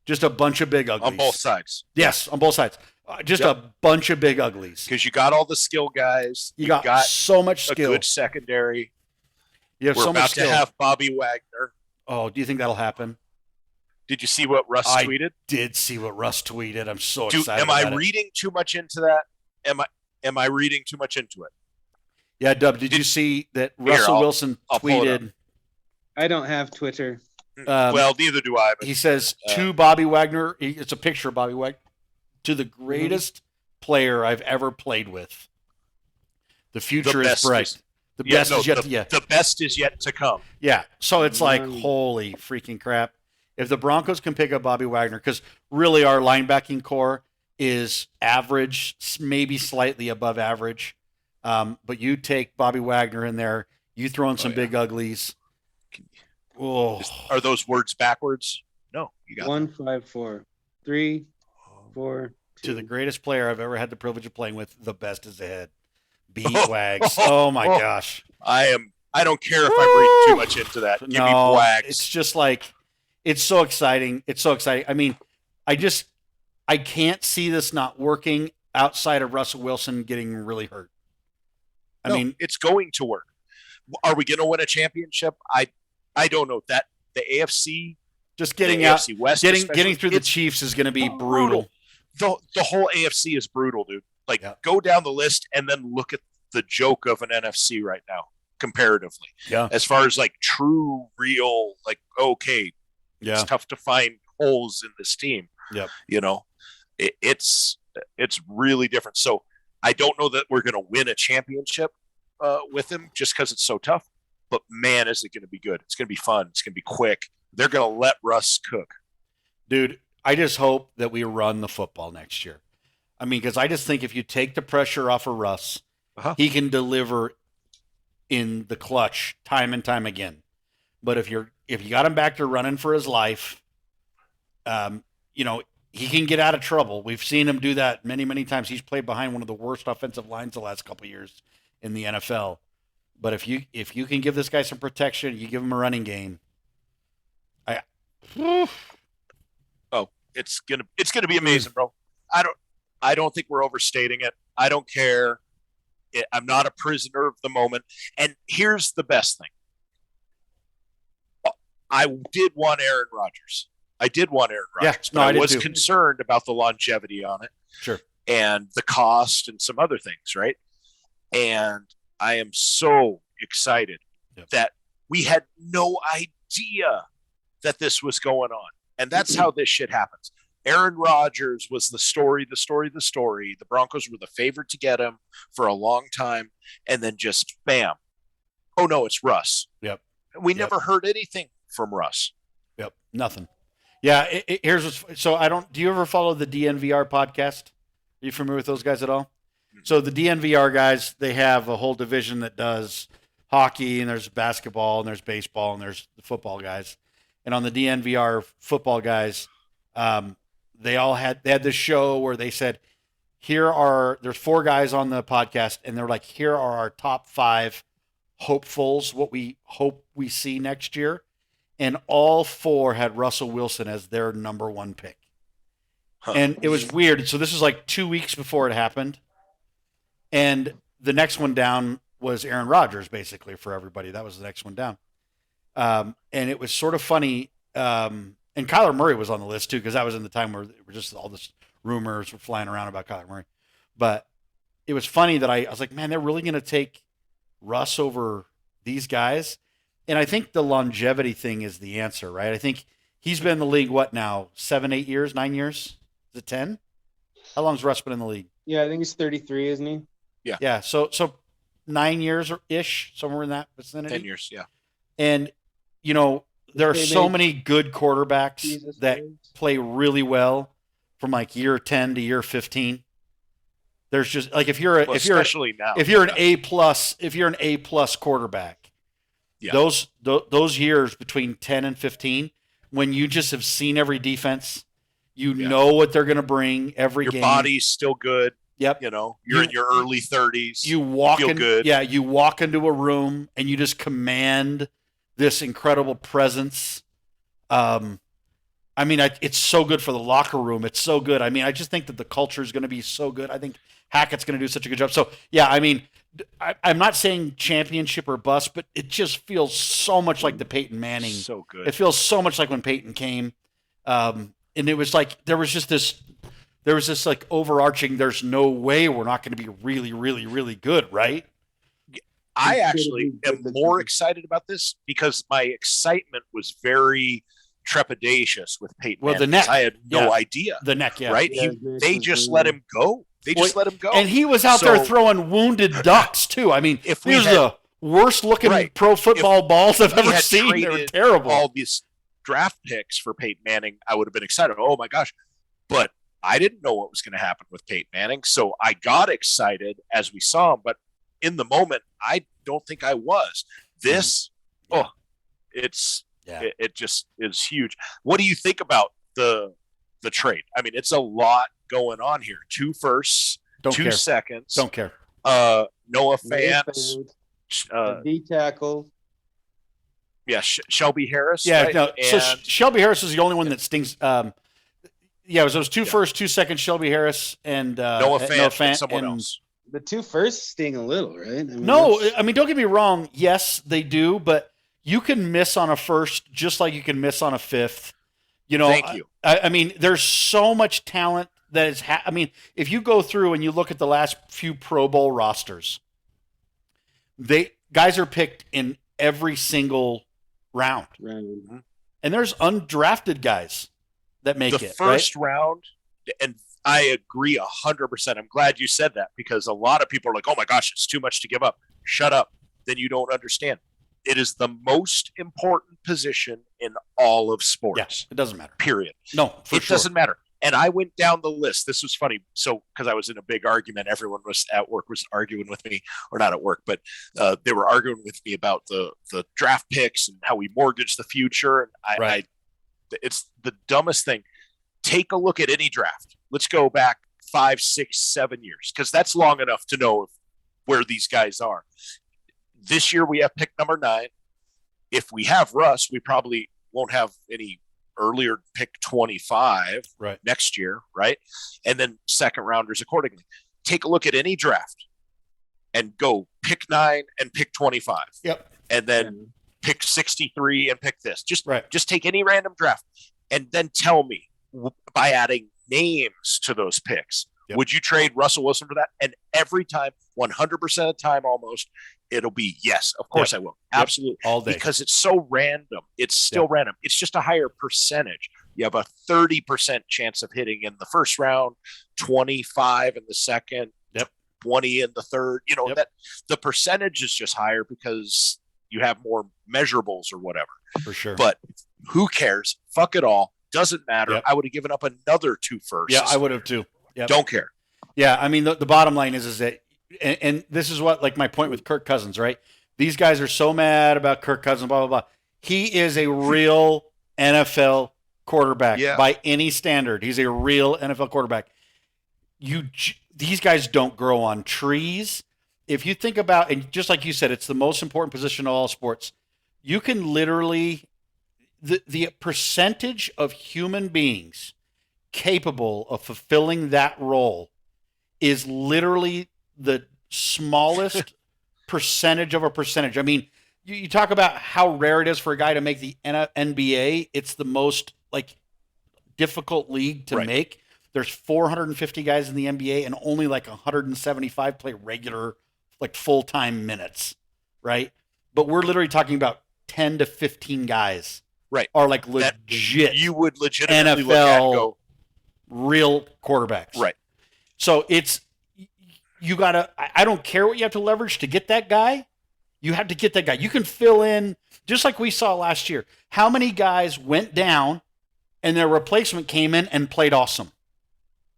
Just a bunch of big uglies. On both sides. Yes, on both sides. Just a bunch of big uglies. Because you got all the skill guys. You got so much skill. A good secondary. You have We're so about much skill. to have Bobby Wagner. Oh, do you think that'll happen? Did you see what Russ tweeted? Did see what Russ tweeted. I'm so excited. Am I reading too much into that? Am I reading too much into it? Yeah, Dub. Did you see that Russell Wilson tweeted? I don't have Twitter. Well, neither do I. But, he says to Bobby Wagner. It's a picture of Bobby Wagner, to the greatest player I've ever played with. The future is bright. The best is yet to come. Yeah. So it's like, holy freaking crap. If the Broncos can pick up Bobby Wagner, because really our linebacking core is average, maybe slightly above average. But you take Bobby Wagner in there, you throw in some big uglies. Oh. Are those words backwards? No. You got 1, 5, 4, 3, 4. 2. To the greatest player I've ever had the privilege of playing with, the best is ahead. Beat Wags. Oh my gosh. I don't care if I'm reading too much into that. Give me Wags. It's just like, it's so exciting. It's so exciting. I mean, I can't see this not working outside of Russell Wilson getting really hurt. I mean, it's going to work. Are we going to win a championship? I don't know. That the AFC, just getting the out, AFC West, getting through the Chiefs is going to be brutal. The whole AFC is brutal, dude. Like, go down the list and then look at the joke of an NFC right now, comparatively. Yeah. As far as like true, real, like, okay, it's tough to find holes in this team. Yep. It's really different. So I don't know that we're going to win a championship with him just because it's so tough. But man, is it going to be good? It's going to be fun. It's going to be quick. They're going to let Russ cook. Dude, I just hope that we run the football next year. I mean, because I just think if you take the pressure off of Russ, he can deliver in the clutch time and time again. But if you got him back to running for his life, he can get out of trouble. We've seen him do that many, many times. He's played behind one of the worst offensive lines the last couple of years in the NFL. But if you can give this guy some protection, you give him a running game. It's gonna be amazing, bro. I don't think we're overstating it. I don't care. I'm not a prisoner of the moment. And here's the best thing. I did want Aaron Rodgers. I did want Aaron Yeah, Rodgers, no, but I I did was too. concerned about the longevity on it. Sure. And the cost and some other things, right? And I am so excited that we had no idea that this was going on. And that's how this shit happens. Aaron Rodgers was the story. The Broncos were the favorite to get him for a long time. And then just bam. Oh, no, it's Russ. Yep. We never heard anything from Russ. Yep. Nothing. Yeah. Here's what's, so do you ever follow the DNVR podcast? Are you familiar with those guys at all? So the DNVR guys, they have a whole division that does hockey, and there's basketball, and there's baseball, and there's the football guys. And on the DNVR football guys, they had this show where they said, there's 4 guys on the podcast, and they're like, here are our top 5 hopefuls, what we hope we see next year. And all 4 had Russell Wilson as their number 1 pick. Huh. And it was weird. So this was like 2 weeks before it happened. And the next one down was Aaron Rodgers, basically, for everybody. That was the next one down. And it was sort of funny. And Kyler Murray was on the list, too, because that was in the time where just all this rumors were flying around about Kyler Murray. But it was funny that I was like, man, they're really going to take Russ over these guys? And I think the longevity thing is the answer, right? I think he's been in the league, what now, 7, 8 years, 9 years? Is it 10? How long's Russ been in the league? Yeah, I think he's 33, isn't he? Yeah. Yeah, so 9 years-ish, somewhere in that vicinity. 10 years, yeah. And, there are so many good quarterbacks that play really well from like year 10 to year 15. There's just like if you're an A+ quarterback, those years between 10 and 15, when you just have seen every defense, know what they're going to bring every game. Your body's still good. Yep. You're in your early 30s. You feel good. Yeah, you walk into a room and you just command this incredible presence. It's so good for the locker room. It's so good. I just think that the culture is going to be so good. I think Hackett's going to do such a good job. So, yeah, I'm not saying championship or bust, but it just feels so much like the Peyton Manning. So good. It feels so much like when Peyton came. And it was like there was this like overarching, there's no way we're not going to be really, really, really good, right? I actually am more excited about this because my excitement was very trepidatious with Peyton Manning. The neck. I had no idea. The neck, yeah. Right? Yeah, they just let him go. Let him go. And he was out there throwing wounded ducks, too. These are the worst-looking pro football balls I've ever seen. They were terrible. All these draft picks for Peyton Manning, I would have been excited. Oh, my gosh. But I didn't know what was going to happen with Peyton Manning, so I got excited as we saw him. But in the moment, I don't think I was. This, it just is huge. What do you think about the trade? It's a lot going on here. 2 firsts, Don't 2 care. seconds. Don't care. Noah Fant, D tackle. Yeah, Shelby Harris. Yeah, right? no. So Shelby Harris is the only one that stings. It was those 2 firsts, 2 seconds. Shelby Harris and Noah Fant and someone else. The 2 firsts sting a little, right? Don't get me wrong. Yes, they do, but you can miss on a first just like you can miss on a 5th. Thank you. There's so much talent that is. If you go through and you look at the last few Pro Bowl rosters, guys are picked in every single round, and there's undrafted guys that make it. The first round, and I agree 100%. I'm glad you said that because a lot of people are like, "Oh my gosh, it's too much to give up." Shut up. Then you don't understand. It is the most important position in all of sports. Yeah, it doesn't matter. Period. No, it doesn't matter. And I went down the list. This was funny. So, because I was in a big argument, everyone was at work was arguing with me, or not at work, but they were arguing with me about the draft picks and how we mortgage the future. And it's the dumbest thing. Take a look at any draft. Let's go back 5, 6, 7 years, because that's long enough to know where these guys are. This year we have pick number 9. If we have Russ, we probably won't have any earlier pick 25 next year, right? And then second rounders accordingly. Take a look at any draft and go pick 9 and pick 25. Yep. And then pick 63 and pick this. Just take any random draft. and then tell me by adding names to those picks, would you trade Russell Wilson for that? And every time, 100% of the time almost, it'll be yes. Of course I will. Absolutely. All day. Because it's so random. It's still random. It's just a higher percentage. You have a 30% chance of hitting in the first round, 25 in the second, 20 in the third. You know, that the percentage is just higher because you have more measurables or whatever. For sure. But who cares? Fuck it all. Doesn't matter. I would have given up another 2 firsts. Yeah, I would have too. Don't care. Yeah, I mean, the bottom line is that, and this is what, like my point with Kirk Cousins, right? These guys are so mad about Kirk Cousins, blah, blah, blah. He is a real NFL quarterback by any standard. He's a real NFL quarterback. These guys don't grow on trees. If you think about, and just like you said, it's the most important position of all sports. You can literally, the percentage of human beings capable of fulfilling that role is literally the smallest percentage of a percentage. I mean, you talk about how rare it is for a guy to make the NBA. It's the most difficult league to make. There's 450 guys in the NBA and only 175 play regular, full-time minutes, right? But we're literally talking about 10 to 15 guys are legit. You would legitimately NFL look at and go, real quarterbacks. Right. So you got to, I don't care what you have to leverage to get that guy. You have to get that guy. You can fill in, just like we saw last year. How many guys went down and their replacement came in and played awesome?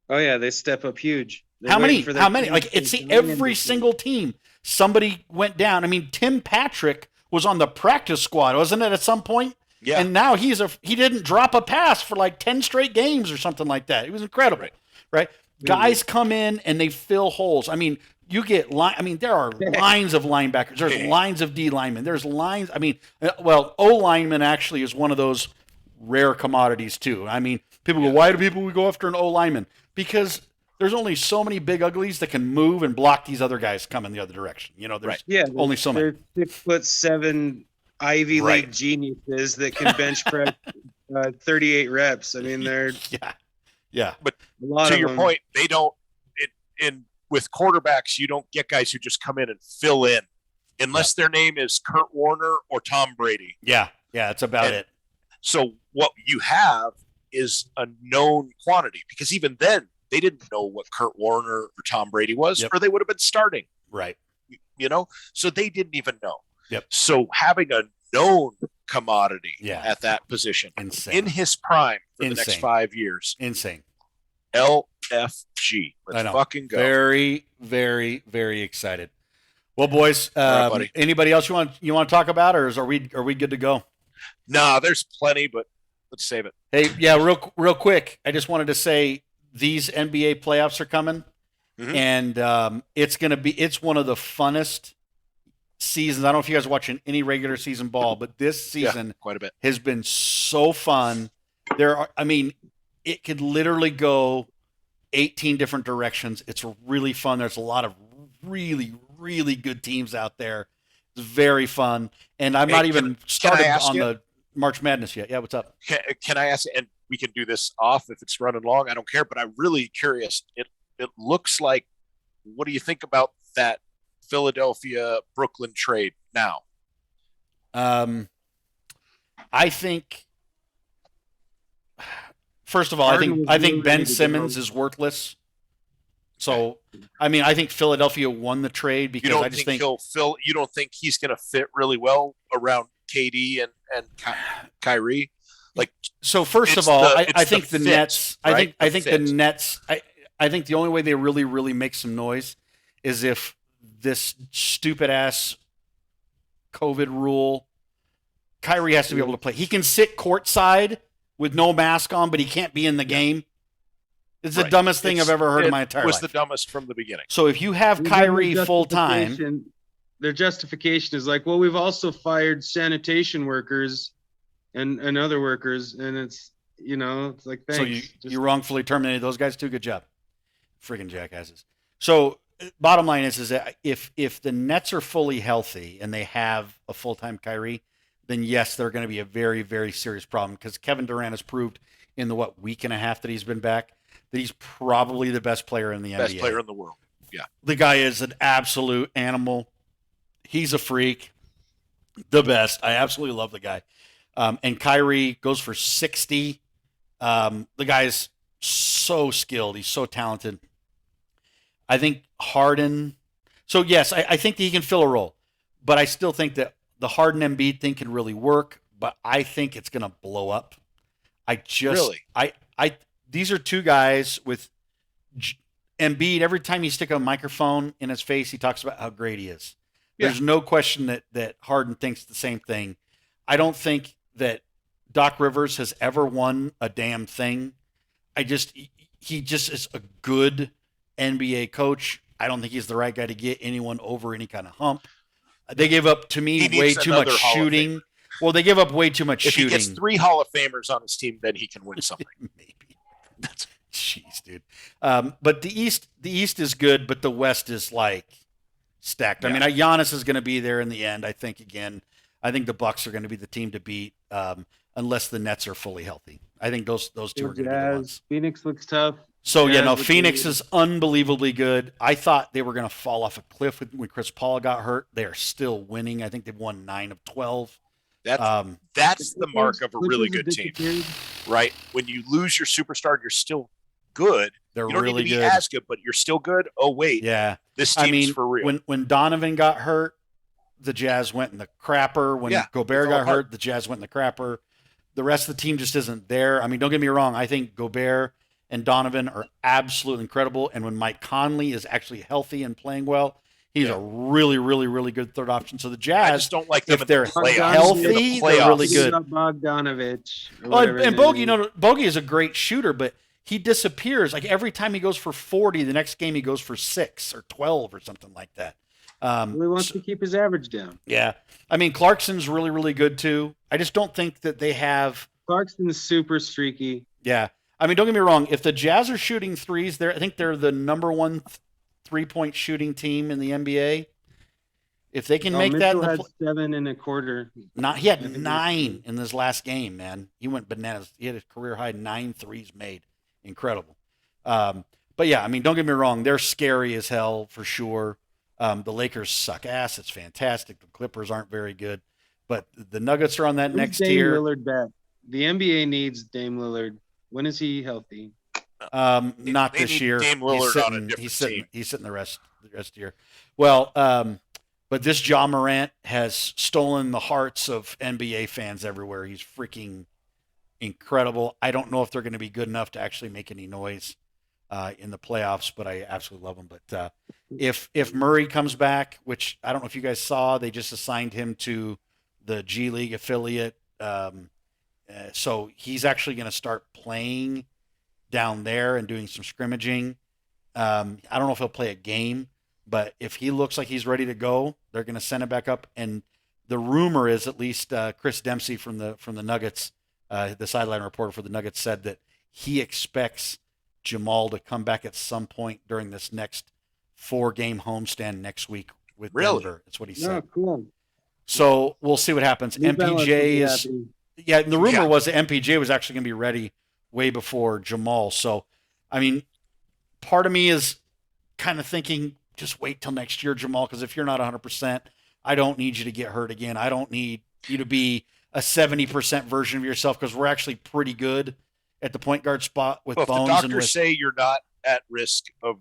Oh, yeah, they step up huge. How many? It's every single team. Somebody went down. I mean, Tim Patrick was on the practice squad, wasn't it, at some point? Yeah. And now he didn't drop a pass for 10 straight games or something like that. It was incredible, right? Guys come in and they fill holes. I mean, you get there are lines of linebackers. There's lines of D linemen. There's lines. I mean, O lineman actually is one of those rare commodities too. I mean, people go, why do people go after an O lineman? Because there's only so many big uglies that can move and block these other guys coming the other direction. You know, there's only so many. 6'7" Ivy League geniuses that can bench press 38 reps. I mean, they're But to your point, they don't. With quarterbacks, you don't get guys who just come in and fill in, unless their name is Kurt Warner or Tom Brady. Yeah, that's about it. So what you have is a known quantity, because even then they didn't know what Kurt Warner or Tom Brady was, or they would have been starting. Right. You know, so they didn't even know. Yep. So having a known commodity at that position in his prime for the next 5 years. Insane. LFG. Let's fucking go. Very, very, very excited. Well, boys, anybody else you want to talk about, or are we good to go? No, there's plenty, but let's save it. Hey, real quick. I just wanted to say these NBA playoffs are coming, and it's one of the funnest seasons. I don't know if you guys are watching any regular season ball, but this season quite a bit has been so fun. It could literally go 18 different directions. It's really fun. There's a lot of really, really good teams out there. It's very fun. And I'm not even started on the March Madness yet. Yeah, what's up? Can I ask, and we can do this off if it's running long, I don't care, but I'm really curious. It looks like, what do you think about that Philadelphia-Brooklyn trade now? I think, first of all, I think Ben Simmons is worthless. So, I think Philadelphia won the trade because I just think you don't think he's going to fit really well around KD and Kyrie? So first of all, I think the Nets. I think the Nets. I think the only way they really, really make some noise is if this stupid ass COVID rule. Kyrie has to be able to play. He can sit courtside with no mask on, but he can't be in the game. It's the dumbest thing I've ever heard in my entire life. It was the dumbest from the beginning. So if you have Kyrie full time, their justification is we've also fired sanitation workers and other workers, and it's it's like, thanks. So you wrongfully terminated those guys too. Good job, friggin' jackasses. So bottom line is that if the Nets are fully healthy and they have a full time Kyrie, then yes, they're going to be a very, very serious problem because Kevin Durant has proved in the week and a half that he's been back that he's probably the best player in the NBA. Best player in the world. Yeah. The guy is an absolute animal. He's a freak. The best. I absolutely love the guy. And Kyrie goes for 60. The guy's so skilled. He's so talented. I think Harden. So, yes, I think that he can fill a role. But I still think that the Harden Embiid thing can really work. But I think it's going to blow up. Really? These are two guys with Embiid. Every time you stick a microphone in his face, he talks about how great he is. Yeah. There's no question that Harden thinks the same thing. I don't think that Doc Rivers has ever won a damn thing. He just is a good NBA coach. I don't think he's the right guy to get anyone over any kind of hump. They gave up, to me, way too much shooting. Well, they give up way too much shooting. If he gets 3 Hall of Famers on his team, then he can win something. Maybe. Jeez, dude. But the East is good, but the West is like stacked. Yeah. I mean, Giannis is going to be there in the end. I think the Bucks are going to be the team to beat, unless the Nets are fully healthy. I think those two are going to be the ones. Phoenix looks tough. So Phoenix is unbelievably good. I thought they were going to fall off a cliff when Chris Paul got hurt. They are still winning. I think they've won 9 of 12. That's the mark of a really good team, right? When you lose your superstar, you're still good. They're you don't really need to be good. as good, but you're still good. Oh wait, yeah, this team's for real. When Donovan got hurt, the Jazz went in the crapper. When Gobert got hurt, the Jazz went in the crapper. The rest of the team just isn't there. I mean, don't get me wrong. I think Gobert and Donovan are absolutely incredible. And when Mike Conley is actually healthy and playing well, he's a really, really, really good third option. So the Jazz, I just don't like them if they're healthy, they're really good. Bogdanovich. And Bogey is a great shooter, but he disappears. Like every time he goes for 40, the next game he goes for 6 or 12 or something like that. He wants to keep his average down. Yeah. I mean, Clarkson's really, really good too. I just don't think that they have. Clarkson's super streaky. Yeah. I mean, don't get me wrong. If the Jazz are shooting threes, I think they're the number 1 3-point shooting team in the NBA. If they can make Mitchell that, had 7 1/4. He had 9 in this last game. Man, he went bananas. He had a career high 9 threes made. Incredible. But yeah, I mean, don't get me wrong. They're scary as hell for sure. The Lakers suck ass. It's fantastic. The Clippers aren't very good, but the Nuggets are on that next tier. Lillard back. The NBA needs Dame Lillard. When is he healthy? Not this year. Dame Lillard on a different team. He's sitting the rest of the year. Well, but this Ja Morant has stolen the hearts of NBA fans everywhere. He's freaking incredible. I don't know if they're going to be good enough to actually make any noise in the playoffs, but I absolutely love him. But if Murray comes back, which I don't know if you guys saw, they just assigned him to the G League affiliate. So he's actually going to start playing down there and doing some scrimmaging. I don't know if he'll play a game, but if he looks like he's ready to go, they're going to send him back up. And the rumor is, at least Chris Dempsey from the Nuggets, the sideline reporter for the Nuggets, said that he expects Jamal to come back at some point during this next 4-game homestand next week with Denver. That's what he said. Oh, cool. So we'll see what happens. MPJ is, and the rumor was that MPJ was actually going to be ready way before Jamal. So, I mean, part of me is kind of thinking, just wait till next year, Jamal, because if you're not 100%, I don't need you to get hurt again. I don't need you to be a 70% version of yourself, because we're actually pretty good at the point guard spot with Bones. If the doctors say you're not at risk of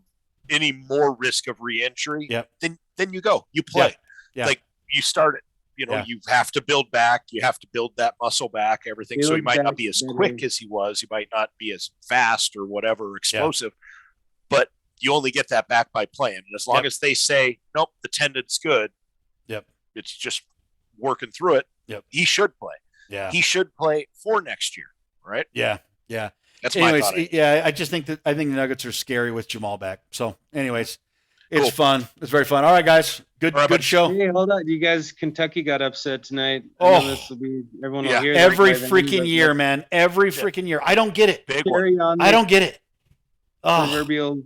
any more risk of re-entry, then you go. You play. Yeah. Like you start it. You have to build back. You have to build that muscle back, everything. So he might not be as quick as he was. He might not be as fast or whatever, explosive. But you only get that back by playing. And as long as they say, nope, the tendon's good, it's just working through it, he should play. Yeah. He should play for next year, right? Yeah. Yeah. That's my thought. I just think the Nuggets are scary with Jamal back. So anyways, it's fun. It's very fun. All right, guys. Good show. Hey, hold on. You guys, Kentucky got upset tonight. Everyone will hear every freaking year, man. Every freaking year. I don't get it. I don't get it. Proverbial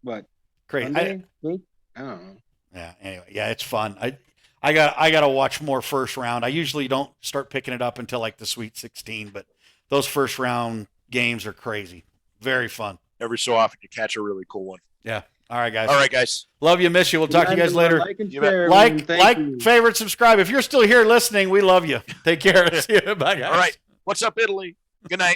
what? Great. I don't know. Yeah. Anyway, it's fun. I got to watch more first round. I usually don't start picking it up until like the Sweet 16, but those first round games are crazy. Very fun. Every so often you catch a really cool one. Yeah. All right, guys. All right, guys. Love you, miss you. We'll talk to you guys later. Like and You bet. share, man. Thank you. Favorite, subscribe. If you're still here listening, we love you. Take care. See you. Bye, guys. All right. What's up, Italy? Good night.